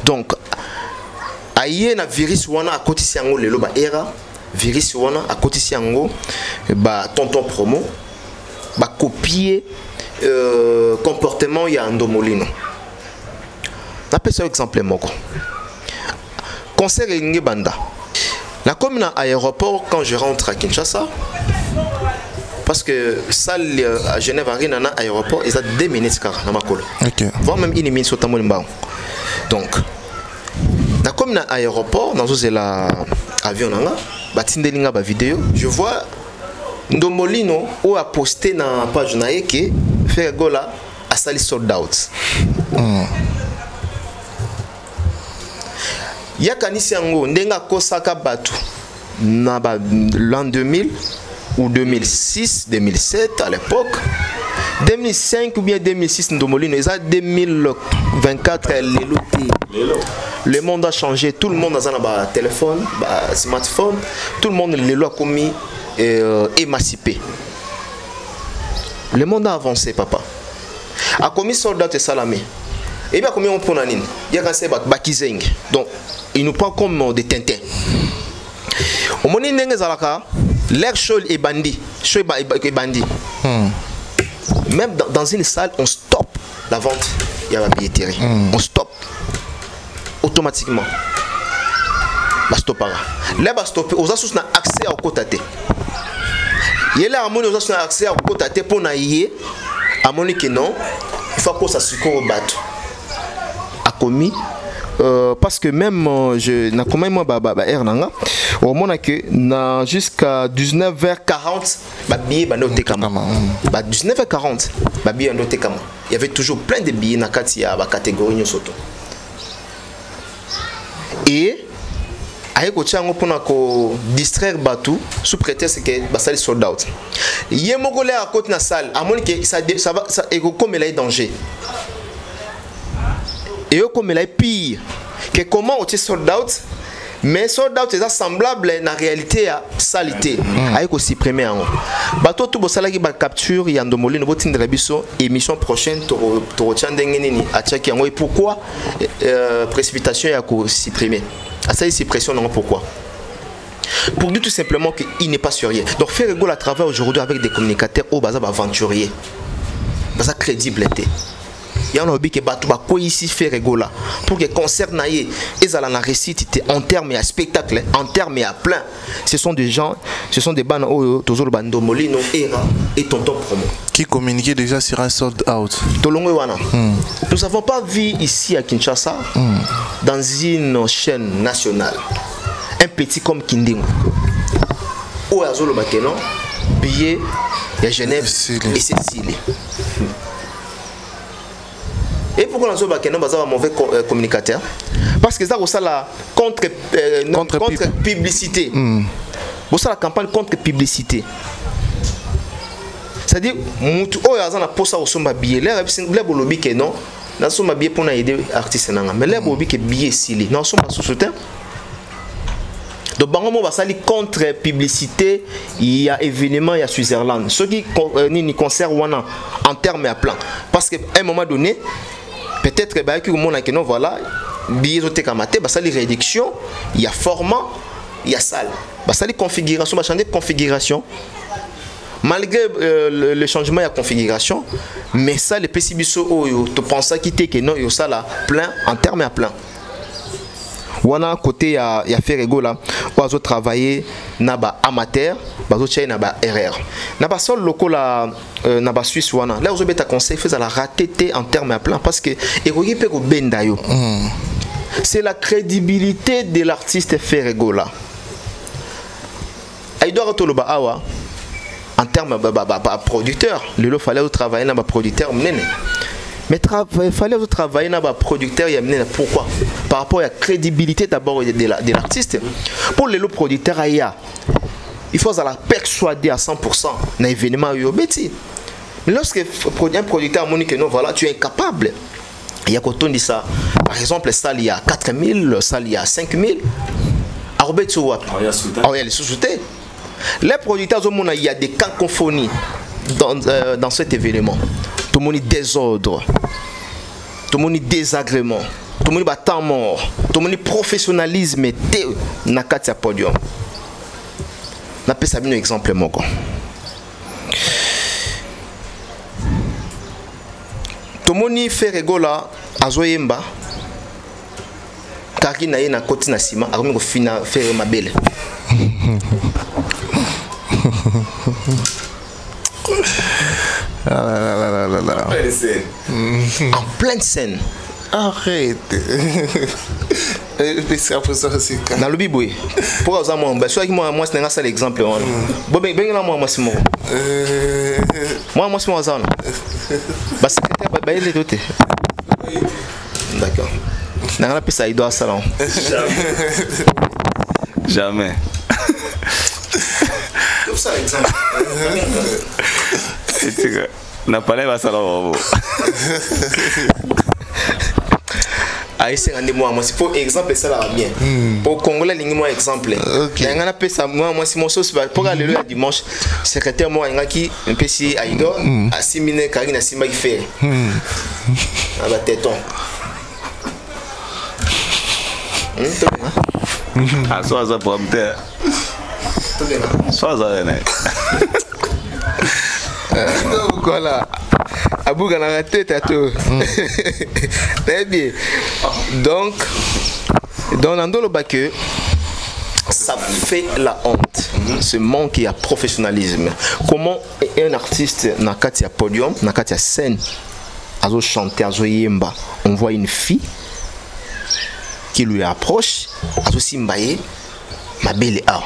Donc aye na virus wana a côté siango lelo ba era virus wana a côté siango ba tonton promo ba copier comportement ya Ndomolino. N'appelle ça exemple moko. Concert Lingi Banda. La commune à aéroport quand je rentre à Kinshasa parce que salle à Genève Arena na aéroport ils a 2 minutes car na makolo. OK. Voire même 1 minute sur tamolimbao. Donc na comme na aéroport dans la avion nanga batindelinga ba vidéo je vois Ndomolino ou a posté na page na yeke Ferrego là a sali sold out. Ya kanisi yango ndenga kosaka batu na ba l'an 2000 ou 2006 2007 à l'époque 2005 ou bien 2006 Ndomolino ils a 2024 le monde a changé tout le monde a un téléphone un smartphone tout le monde le a commis émancipé le monde a avancé papa a commis soldat et salamé et bien combien on prend il y a quand bakizeng donc il nous prend comme des tintins au moment où zalaka l'air chaud et bandit chaud et bandit même dans une salle on stoppe la vente il y a la billetterie on stoppe automatiquement bastopara là bastopper aux assos na accès au côté il y a là amoni aux assos na accès au côté pour na yé amoni que non il faut que ça se au bateau a commis parce que même je na comment moi ernanga au moment que na jusqu'à 19h40 ba billet ba noté kama ba 19h40 ba billet noté kama il y avait toujours plein de billets na kati ya ba catégorie nyosoto et aye ko tsango pona ko distraire batu sous prétexte que ba sali sold out yé mokole à côté na salle amoni que ça va ça et comme il est danger et comme il est pire que comment on sold out mais sold out est semblable na réalité à salité avec aussi supprimer en bateau tout bosala ki ba capture ya Ndomolino botindra biso émission prochaine to retient ndengenini a tchaki yango et pourquoi précipitation ya ko supprimer à ça suppression non pourquoi pour dire tout simplement qu'il n'est pas sérieux donc Ferrego la travaille aujourd'hui avec des communicateurs au bazar aventurier bazar crédibilité il y a un hobby qui bat tout ici Ferrego là pour que concert naïe et à la récite en termes à spectacle en termes à plein ce sont des gens ce sont des bandes toujours le bando Ndomolino era et tonton promo qui communiquaient déjà sur un sold out tolongo wana nous n'avons pas vu ici à Kinshasa dans une chaîne nationale un petit comme Kindingo ou à Zolo Bakeno billet de Genève et Cécile. Et pourquoi nous avons un mauvais communicateur? Parce que ça a la contre-publicité. Ça la campagne contre-publicité. C'est-à-dire, oh, il y a un poste au sommet billet. Là, il y a un lobby qui non. Là, il y a un billet pour aider les artistes. Mais là, il y a un lobby qui est billet silé. Non, il y a un sous-soutien. Donc, bango va sali contre publicité, il y a événement, il y a Switzerland. Ceux qui concernent en termes à plan. Parce qu'à un moment donné, peut-être que voilà, billet de kamate, bah ça les réductions, il y a format, il y a salle. Ça les configurations, bah changer configuration. Malgré le changement de la configuration, mais ça les PCBSO tu penses que non il y a ça là plein en termes à plein. Wana côté ya Ferrego là, on travailler na ba amateur, bazo tchai na ba erreur. Na ba sol local là na ba Suisse wana. Là on beta conseil fait la rateté en termes à plein parce que ekoki pe ko benda yo. C'est la crédibilité de l'artiste Ferrego là. Il doit retourner ba awa en termes de producteur. Il fallait travailler dans le producteur. Mais il fallait travailler dans le producteur. Pourquoi? Par rapport à la crédibilité d'abord de l'artiste. Pour le producteur, il faut la persuader à 100% dans l'événement. Mais lorsque un producteur dit que non, voilà, tu es incapable. Il y a quand on dit ça. Par exemple, ça il y a 4000, ça il y a 5000. Il y a les sous-soutés. Les producteurs, il y a des cacophonies dans cet événement. Tout le monde est désordre, tout le monde est désagrément, tout le monde est temps mort, tout le monde est professionnalisme et na katia podium. On appelle ça un exemple. Tout le monde fait rigola à Zoyemba. Car il y a une côte na ciment, alors on finit faire ma belle. En pleine scène. Arrête. Dans le biboué. Pourquoi vous avez dit que moi c'est un seul exemple. Moi c'est moi. Moi c'est moi. Il est doté. D'accord. Dans la piste, il doit à salon. Jamais. Comme ça, exemple. N'a pas l'air à salon. Ah, c'est un des mois. Moi, c'est pour exemple, ça là bien. Pour Congolais, il y a un exemple. Il y a un appel ça. Moi, c'est mon sauce. Pour aller le dimanche, secrétaire, moi, il y a qui un PC à Ido, à Simine, Karine, à Sima, il fait. À la tête. Ah, soit ça pour me taire. Soit ça, voilà. Abou a raté tatou. Très bien. Donc dans le bac, ça fait la honte. Ce manque de professionnalisme. Comment un artiste n'a qu'à podium, n'a qu'à scène, à chanter, à yemba, on voit une fille qui lui approche, à simbaye, ma belle a.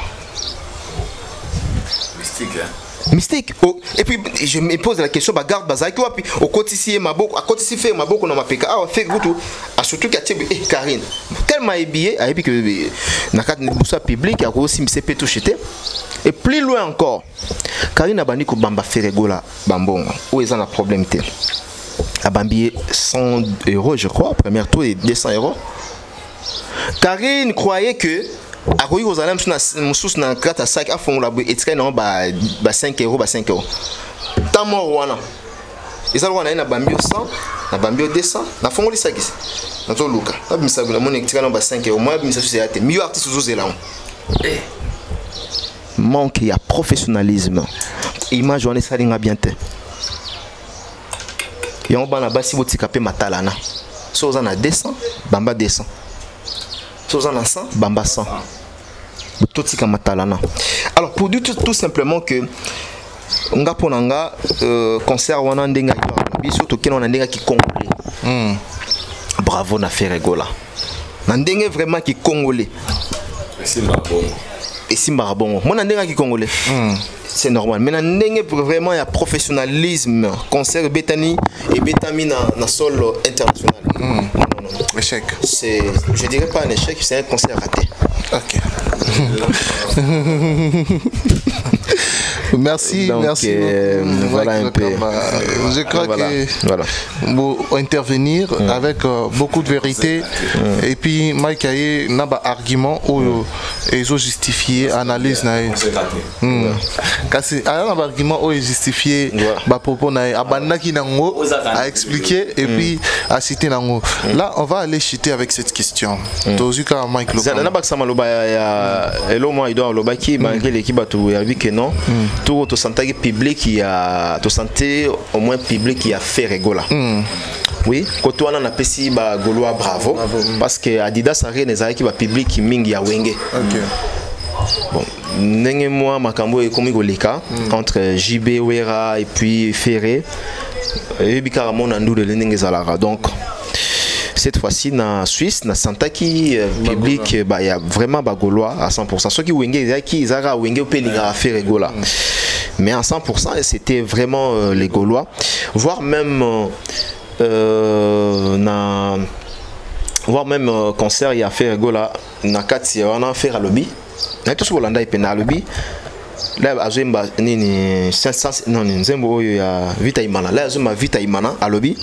Mystique, hein? Mystique. Oh, et puis je me pose la question, garde bazaki puis au quotidien ma beaucoup, à quotidien fait ma beaucoup dans ma peka. Ah, fait goût à surtout qu'à Karine. Tellement habillé, et puis que na carte de public a aussi me s'est tout jeté. Et plus loin encore, Karine a banni ko bamba Ferrego là, bambon. Où est un problème té? A bambier 100 €, je crois, premier tour et 200 €. Karine croyait que a koyi kozala msusu na carte à sac a fongola bo etika na ba 5 €, ba 5 €. Tamo wana. Isa wana na bambio 100, na bambio 200, na fongoli sakisi. Na to luka. Na bimisa na mon etika na ba 5 €, moi bimisa société. Mieux artiste zozela. Manque ya professionnalisme. Image on est salinga bien te. Yon bana basi botika pe matalana. So za na 200, bamba 200. So na 100, bamba 100. Alors pour dire tout simplement que nga ponanga concert wana ndenga biso to kena ndenga ki congolais. Bravo na Ferrego là. Na ndenga vraiment ki congolais. Et Simba bon. Moi ndenga ki congolais. C'est normal. Mais na ndenga vraiment il y a professionnalisme, concert Betani et Betami na sol international. Non. Échec. C'est, je dirais pas un échec, c'est un concert raté. Ok. Merci, donc, merci. Voilà un peu. Je crois que vous intervenir avec beaucoup de vérité. Et puis, Mike Aye n'a pas argument ou ils ont justifié analyse. Kasi un argument où justifié ba propos na abandaki nango à expliquer et puis à citer nango. Là on va aller chuter avec cette question. Tozuka Mike Lokamba. Na bakama loba ya elo moi il doit lobaki malgré l'équipe batu ya bi que non. Tout to santé public qui a to santé au moins public qui a fait rigola. Oui, quand on a pesi ba Gaulois bravo parce que Adidas a rien ezaki ba public mingi ya wenge. Bon, n'engé moi makambo et comme golika entre JB Wera et puis Ferré et bikaramon andou de l'engé zalara. Donc cette fois-ci na Suisse na Santaki public bah il y a vraiment ba Gaulois à 100%. Ceux qui wenge qui zara wenge pelinga Ferré Gola. Mais à 100% c'était vraiment les Gaulois, voire même concert il y a Ferré Gola na kati on a fait à lobby. Na tous Hollanda et penalty là azemba nini 500 non nzembo oyo ya Vita Imana là azema Vita Imana à lobby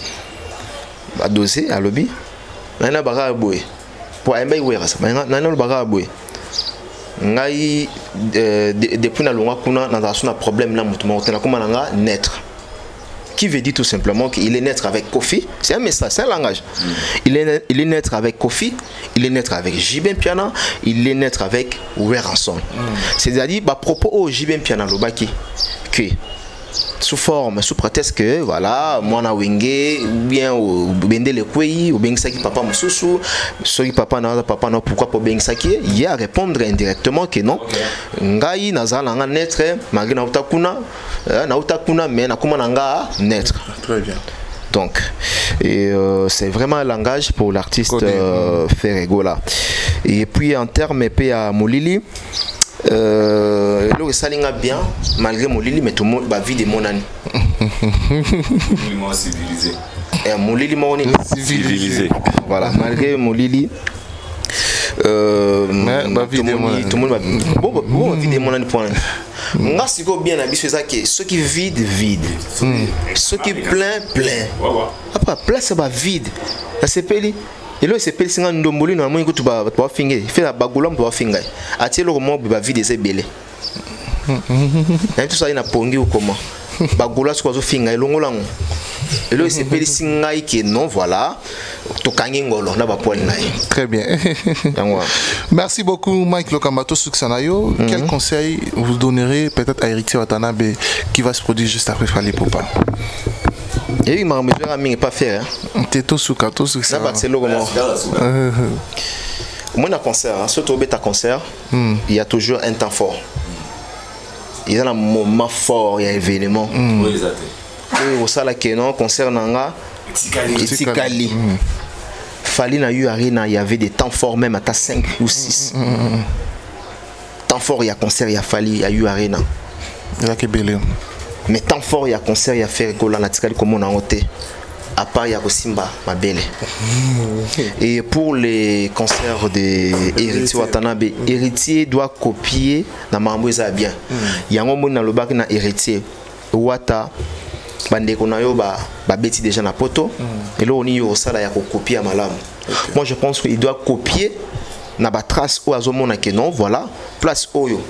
ba doser à lobby na baka boy pour aimer wera ça na baka boy ngai depuis na longa kuna na suna problème là mutu motena comme nanga naître qui veut dire tout simplement qu'il est naître avec Kofi, c'est un message, c'est un langage. Il est naître avec Kofi, il est naître avec Jibin Piana, il est naître avec Weranson. C'est-à-dire, à propos au Jibin Piana, Lobaki, que sous forme, sous prétexte que voilà, moi na wenge, ou bien au bende le kwei, ou bien saki papa mususu, saki papa na pourquoi pour bien saki, il y a à répondre indirectement que non. Ngai nazala nga naître, malgré na utakuna, mais na kuma nanga naître. Très bien. Donc, c'est vraiment un langage pour l'artiste Ferré Gola. Et puis en termes épais à Molili. Le salinga bien malgré Molili mais tout le monde va vivre de mon année. Civilisé. Molili civilisé. Voilà, malgré Molili tout le monde va vivre de mon année point. Nga siko bien na biso ezaki ceux qui vide ceux qui plein après plein ça va vide ça s'appelle et là c'est pelsinga ndomboli na mo tu ba finge fait la bagolom ba finga atie le mo ba vide c'est belé et tout ça ina pongi ou comment bagola so finga longolango et là c'est pelsinga qui non voilà to kangingolo na ba poil na. Très bien. Merci beaucoup Mike Lokamba Suksanayo. Quel conseil vous donnerez peut-être à Héritier Watanabe qui va se produire juste après Fally Ipupa? Et oui, ma meilleure amie n'est pas faire. T'es tout souka. Moi, dans concert, surtout au concert, il y a toujours un temps fort. Il y a un moment fort, il y a un événement. Et au salon qui est non concert nanga, Tikali. Fally na eu arena, il y avait des temps forts même à 5 ou 6. Temps fort, il y a concert, il y a Fally, il y a eu arena. Il y a que belé. Mais tant fort il y a concert il y a Ferré Gola na tikali comme on a noté à part il y a Simba ma belle. Et pour les concerts de Héritier Watanabe, Héritier doit copier na mambo eza bien. Il y a un moment dans le bac na Héritier Wata bande ko na yo ba beti déjà na poto et là on y au sala ya copier à malamu. Moi je pense qu'il doit copier na ba trace ou azomona que non voilà place oyo.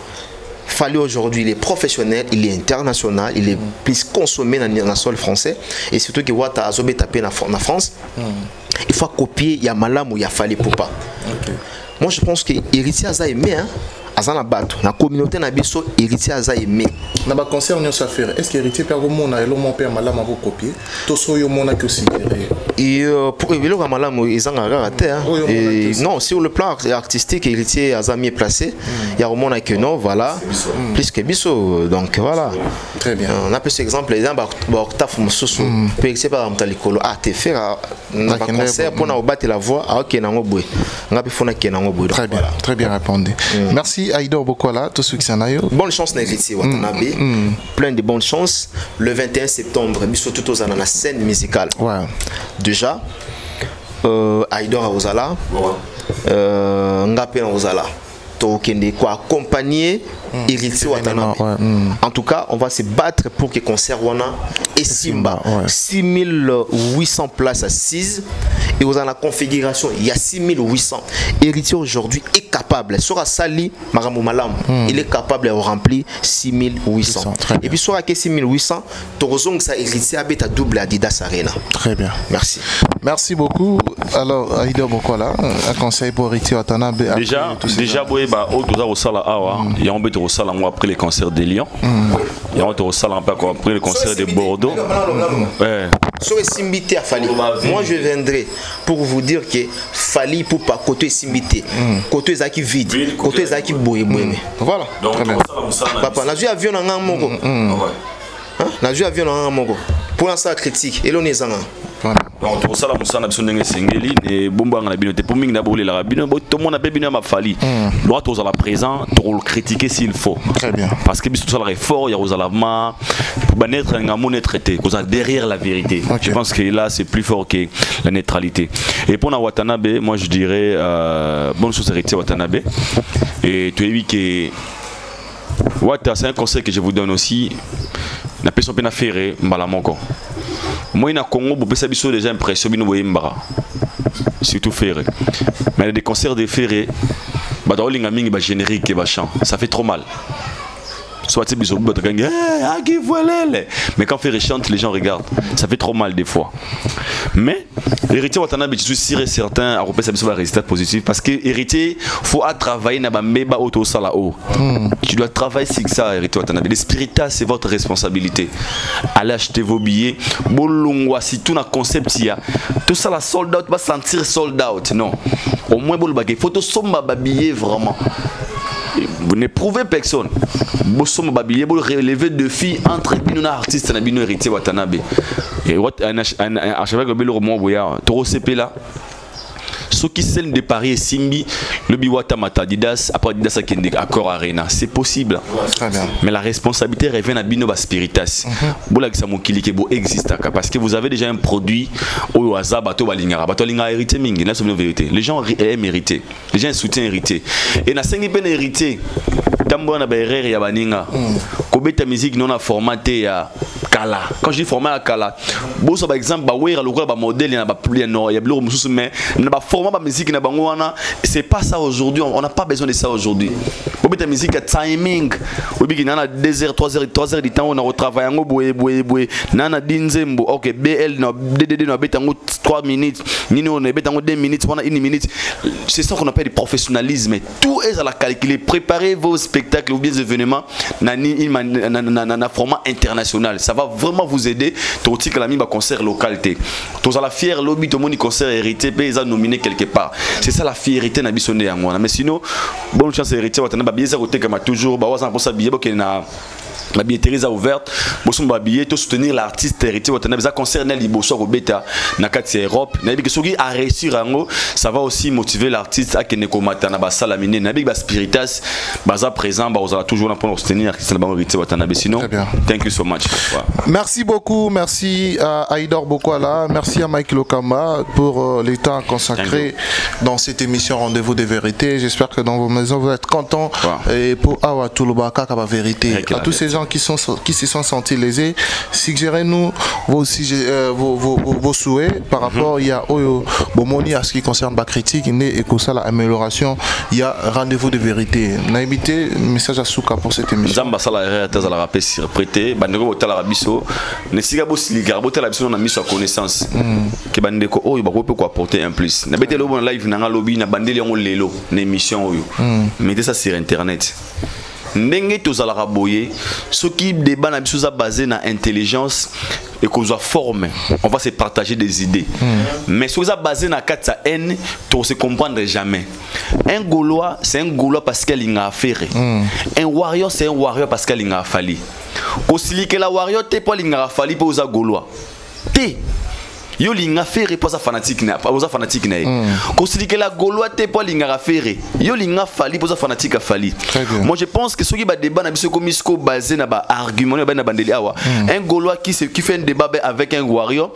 Fally aujourd'hui il est professionnel, il est international, il est plus consommé dans le sol français et surtout que Wata Azobe tapé en France. Il faut copier, il y a Malam ou il y a Fally Ipupa. Moi je pense que Héritier a aimé hein. Azana bato la communauté na biso Héritier a aimé. Na ba concert nyo sa faire. Est-ce que Héritier peut mon elo mon père Malam a copier? To so yo mona que aussi. Et pour le Malam ils ont raté hein. Non, sur le plan artistique Héritier a mieux placé. Il y a au monde que non voilà. Plus que biso donc voilà. Très bien. On a plus exemple les ba octave mususu. Peut Héritier par exemple likolo a te faire na ba concert pour na battre la voix à OK na ngobwe. Ngapi fona ke na ngobwe. Très bien. Très bien répondu. Merci Aïdor Bokola, tout ce qui bonne chance Héritier Watanabe. Plein de bonnes chances. Le 21 septembre, biso tout aux la scène musicale. Ouais. Déjà, Aïdor Ozala, Ngapé Ozala. quoi accompagner héritier Watanabe. En tout cas, on va se battre pour que concert wana et Simba 6800 places assises et vous avez la configuration, il y a 6800. Héritier aujourd'hui est capable, sur Sali Maramou Malam, il est capable de remplir 6800. Et puis sur 6800, Torozong ça héritier habite à double Adidas Arena. Très bien. Merci. Merci beaucoup. Alors Aïda Bokola, un conseil pour héritier Watanabe. Déjà boyeba au sala awa, il y a un peu au sala après les concerts de Lyon. Il y a un peu au sala après les concerts de Bordeaux. Sur Simbité à Fali. Moi je viendrai pour vous dire que Fali pour pas côté Simbité. Côté Zaki vide, côté Zaki boye. Voilà. Très bien. Papa, n'a vu avion dans un mongo. N'a vu avion dans un mongo. Pour l'instant critique, et l'on est en donc tout ça la musana biso ndenge sengeli et bomba ngana bino te pour mingi na bolé la bino tout le monde a bino ma fali doit tous à la présent pour le critiquer s'il faut. Très bien. Parce que biso ça la fort il y a aux alavement pour être un mot traité cause derrière la vérité. Okay. Je pense que là c'est plus fort que la neutralité. Et pour na Watanabe moi je dirais bonne chose héritier Watanabe et tu as vu que Wata c'est un conseil que je vous donne aussi na personne peut na faire mbalamoko. Moi, il y a Congo, vous déjà impression, surtout Ferré. Mais des concerts de Ferré, générique et chant, ça fait trop mal. Soit mais quand Ferré chante, les gens regardent. Ça fait trop mal des fois. Mais héritier Watanabe, je suis sûr et certain à repérer un résultat positif parce que héritier, faut travailler na bamba auto salao. Tu dois travailler sur ça, héritier Watanabe. Le spiritas, c'est votre responsabilité. Allez acheter vos billets. Bolongwa, si tout na concept il y a tout ça la sold out va sentir sold out. Non. Au moins bol bagay photo somba billets vraiment. Vous n'éprouvez personne. Vous sommes babillés, vous relevez de filles entre les artistes et les héritiers Watanabe. Et à chaque fois que vous avez Toro CP là, ceux qui sont de Paris et Simbi, le Biwata Mata Didas, après Didas à Accor Arena, c'est possible. Très bien. Mais la responsabilité revient à Bino Spiritas. Parce que vous avez déjà un produit au hasard, Bato Balingara. Bato Balingara hérité Mingi, c'est une vérité. Les gens aiment hériter. Les gens soutiennent hériter. Et na 5 peine hérité. Tambo na berere ya baninga. Kobeta musique non a formaté ya Kala. Quand je dis format à Kala, bon par exemple ba wera lokola ba modèle na ba plus non, il y a bleu mususu mais na ba format ba musique na bango wana, c'est pas ça aujourd'hui, on n'a pas besoin de ça aujourd'hui. Kobeta musique à timing. Obi na 2 heures, 3 heures du temps on a retravaillé ngo boye nana dinzembo. OK, BL no DDD no beta ngo 3 minutes, nini on beta ngo 2 minutes, on a 1 minute. C'est ça qu'on appelle le professionnalisme. Tout est à la calculer, préparez vos spectacles ou bien événements na format international. Ça va vraiment vous aider. Tout que la mi concert localité. Tous à la fière lobby tout le monde concert hérité ils ont nominé quelque part. C'est ça la fierté na bisonné à moi. Mais sinon bonne chance hérité Watanabe bien ça côté comme toujours ba wa pour ça billet que na la billetterie a ouverte, pour soutenir l'artiste héritier Watanabe. Ça concerne les bosseurs au bêta, na Europe. À réussir ça va aussi motiver l'artiste à qu'il na basalamine, na big spiritas, baza présent, baza toujours pour soutenir l'artiste héritier Watanabe. Sinon, thank you so much. Merci beaucoup, merci à Aïdor Bokola, merci à Mike Lokamba pour les temps consacrés dans cette émission Rendez-vous des vérités. J'espère que dans vos maisons vous êtes contents et pour Awa Touloubaka Kaba Vérité. À tous ces gens qui se sont sentis lésés, suggérez-nous vos souhaits par rapport il y a Bomoni à ce qui concerne la critique et que ça l'amélioration il y a rendez-vous de vérité. Naïbité message à Souka pour cette émission. Zamba sala la la rappel surprêté bandeko botala rabiso ne siga bosili garbotala biso na miso connaissance que bandeko oyo bakope ko apporter un plus na betelo bon live na lobby na bandeli ngo lelo na émission oyo mettez ça sur internet. Ndenge tozalaka boye ce qui débat na biso basé na intelligence et qu'on soit formé on va se partager des idées mais si vous êtes basé na katsa haine tu se comprendre jamais. Un Gaulois c'est un Gaulois parce qu'il a affaire, un warrior c'est un warrior parce qu'il a fallu aussi que la warrior t'es pas il a fallu pour aux Gaulois t'es yo linga faire pour sa fanatique na pour sa fanatique na considère que la gaulois te pour linga faire yo linga fali pour sa fanatique a fali. Moi je pense que ce qui va débat na biso comme isko basé na ba argument na bandeli awa un gaulois qui fait un débat avec un warrior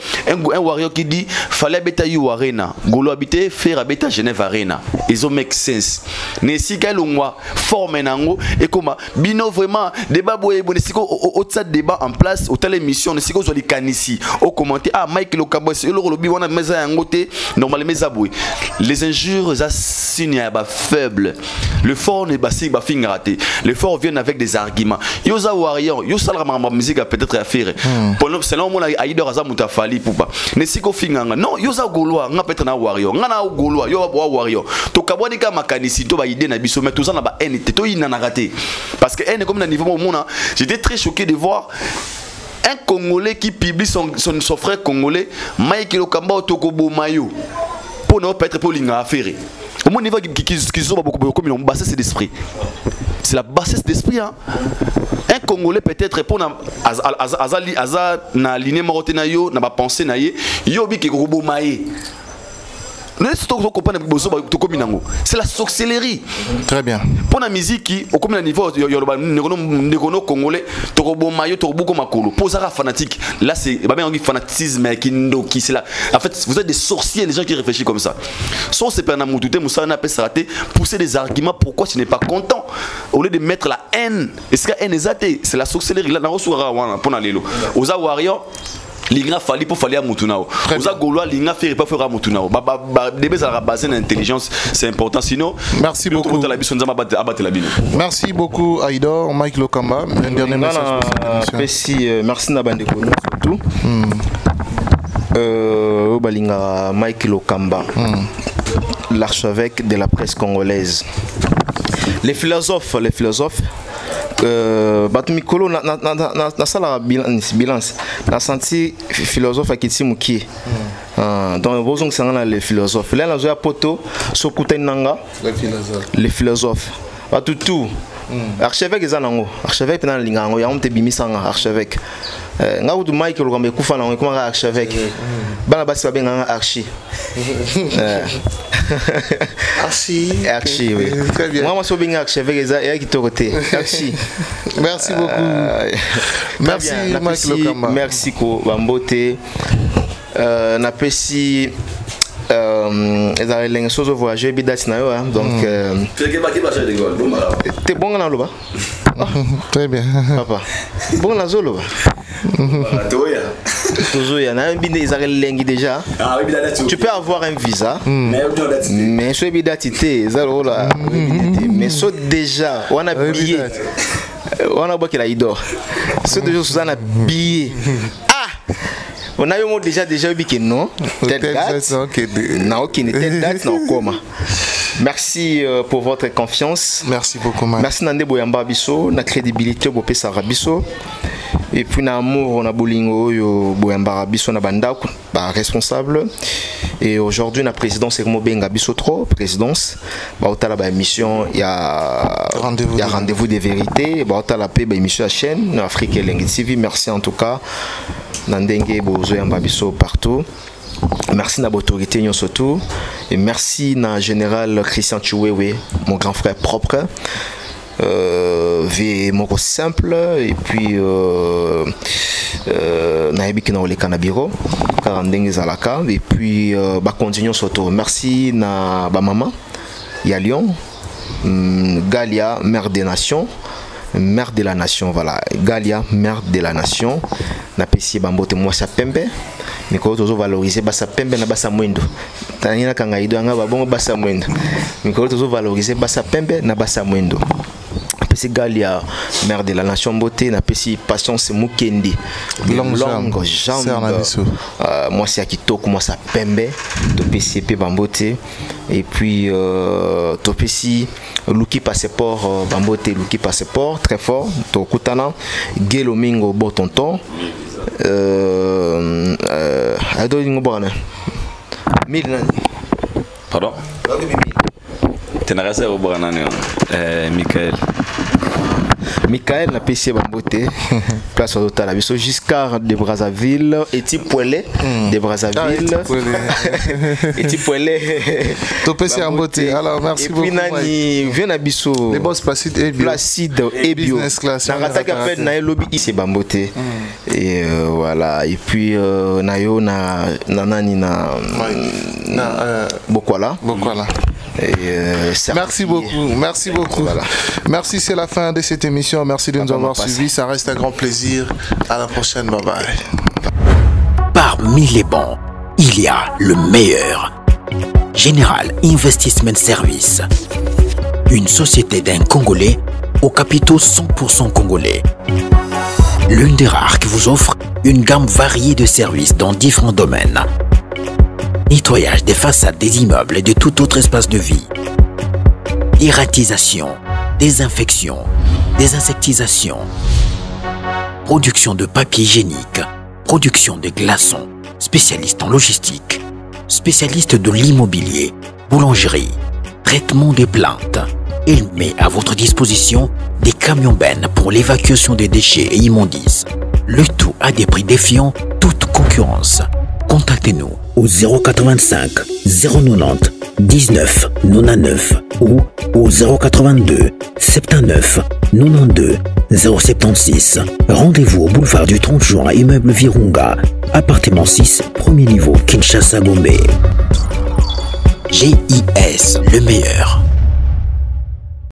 qui dit fallait beta you arena gaulois habiter faire beta Genève arena ils ont make sense ne si quel mois forme nango et comment bino vraiment débat boye bonesiko au débat en place au telle émission ne siko zo li kanisi au commenter ah Mike Lokamba c'est le lobby wana meza yango te normalement meza boye les injures assignent ba faible le fort ne basi ba fingraté les forts viennent avec des arguments yo za warrior yo sala ma musique peut-être à faire pendant selon mon aideur za mutafali poupa ne siko finganga non yo za goloa nga peut-être na warrior nga na goloa yo wa warrior to kaboni ka makanisi to ba idée na biso mais tout ça na ba NT to ina na raté parce que N comme na niveau au monde j'étais très choqué de voir un Congolais qui publie son frère congolais Mike Lokamba Tokobo Mayo pour ne pas être pour l'inga affaire au moins niveau qui sont beaucoup comme une bassesse d'esprit c'est la bassesse d'esprit hein. Un Congolais peut-être pour na na ligne morotena yo na ba penser na ye yo bi ki Tokobo Maye. C'est la sorcellerie. Très bien. Pour la musique qui au comme niveau congolais torobo mayo torobo makolo posera fanatique là c'est pas bien fanatisme qui c'est là en fait vous êtes des sorciers les gens qui réfléchissent comme ça soit c'est pas namouté moussa na peut rater pousser des arguments pourquoi tu n'es pas content au lieu de mettre la haine est-ce que haine est c'est la sorcellerie là na resura wana pour na lelo oza warrior l'inga fali pour fali à mutunao oza gaulois l'inga faire pas faire à mutunao débé ça baser l'intelligence c'est important sinon merci beaucoup merci beaucoup Aïdor Mike Lokamba un dernier message merci merci na bande ko surtout balinga Mike Lokamba l'archevêque de la presse congolaise les philosophes Batumikolo na sala bilance na senti philosophe akiti muki donc bozong sanga les philosophes là na zo ya poto sokuta nanga les philosophes batutu archevêque ezanango archevêque pena lingango ya onte bimisanga archevêque nga udu Mike Lokamba kufa na ko archevêque bana basi babenga archi Archi, oui. Très bien. Moi, je suis bien archevêque et qui te côté. Archi. Merci beaucoup. Merci, Mike Lokamba. Merci, Bambote. N'apprécie. Les choses voyager, donc. T'es bon dans le bas. Très bien. Papa. Bon dans le bas. Toujours, il y en a un déjà. Tu peux avoir un visa, mais ce bidatité, mais ce déjà, on a billet, on a beaucoup d'idor. Ce déjà, on a billet. Ah, on a eu déjà eu que non, telle date, non, qui n'était date, non, comment. Merci pour votre confiance. Merci beaucoup, man. Merci Nande Boyamba Bisso, na crédibilité Bopé Sarabisso. Et puis na amour on a bolingo yo Boyamba Bisso na banda responsable. Et aujourd'hui la présidence est comme Benga Bisso trop présidence. Ba otala ba émission il y a rendez-vous des vérités. Ba otala pe ba émission à chaîne Afrique et Lengi TV. Merci en tout cas. Nandenge Boyamba Bisso partout. Merci à l'autorité surtout et merci à général Christian Chouewe, mon grand frère propre, mon simple et puis Naïbi qui n'a pas le canabiro, et puis continuons surtout. Merci à maman, Yalion, Galia, mère des nations. Mère de la nation, voilà. Galia, mère de la nation. Na pesi bambote moi sa pembe. Mais quand on valoriser basa pembe na basa mwendo. Tanina kanga ido anga babongo basa mwendo. Mais quand on valoriser basa pembe na basa mwendo. Pesi Galia, mère de la nation beauté. Na pesi patience mukendi. Longue jambe. Moi c'est Akitoko, moi sa pembe. To pesi pe bambote. Et puis to pesi Luki Passeport, Bambote Luki Passeport, très fort. Tokutana, Gelomingo Botonton. Pardon? Michael. Michael na PC Bambote place au Talabiso Giscard de Brazzaville et Tipouele de Brazzaville et Tipouele to PC Bambote. Alors merci beaucoup. Et puis nani vient na biso les boss Placide et bio na rataka pe na lobby ici Bambote et voilà et puis nayo na nani na Bokwala. Merci beaucoup. Voilà. Merci, c'est la fin de cette émission. Merci de nous avoir suivis. Ça reste un grand plaisir. À la prochaine. Bye bye. Parmi les bons, il y a le meilleur. Général Investment Service. Une société d'un Congolais aux capitaux 100% congolais. L'une des rares qui vous offre une gamme variée de services dans différents domaines. Nettoyage des façades des immeubles et de tout autre espace de vie. Irratisation, désinfection, désinsectisation. Production de papier hygiénique, production de glaçons, spécialiste en logistique, spécialiste de l'immobilier, boulangerie, traitement des plaintes. Il met à votre disposition des camions-bennes pour l'évacuation des déchets et immondices. Le tout à des prix défiant toute concurrence. Contactez-nous au 085 090 19 99 ou au 082 79 92 076. Rendez-vous au boulevard du 30 juin, immeuble Virunga, appartement 6, premier niveau, Kinshasa, Gombe. GIS, le meilleur.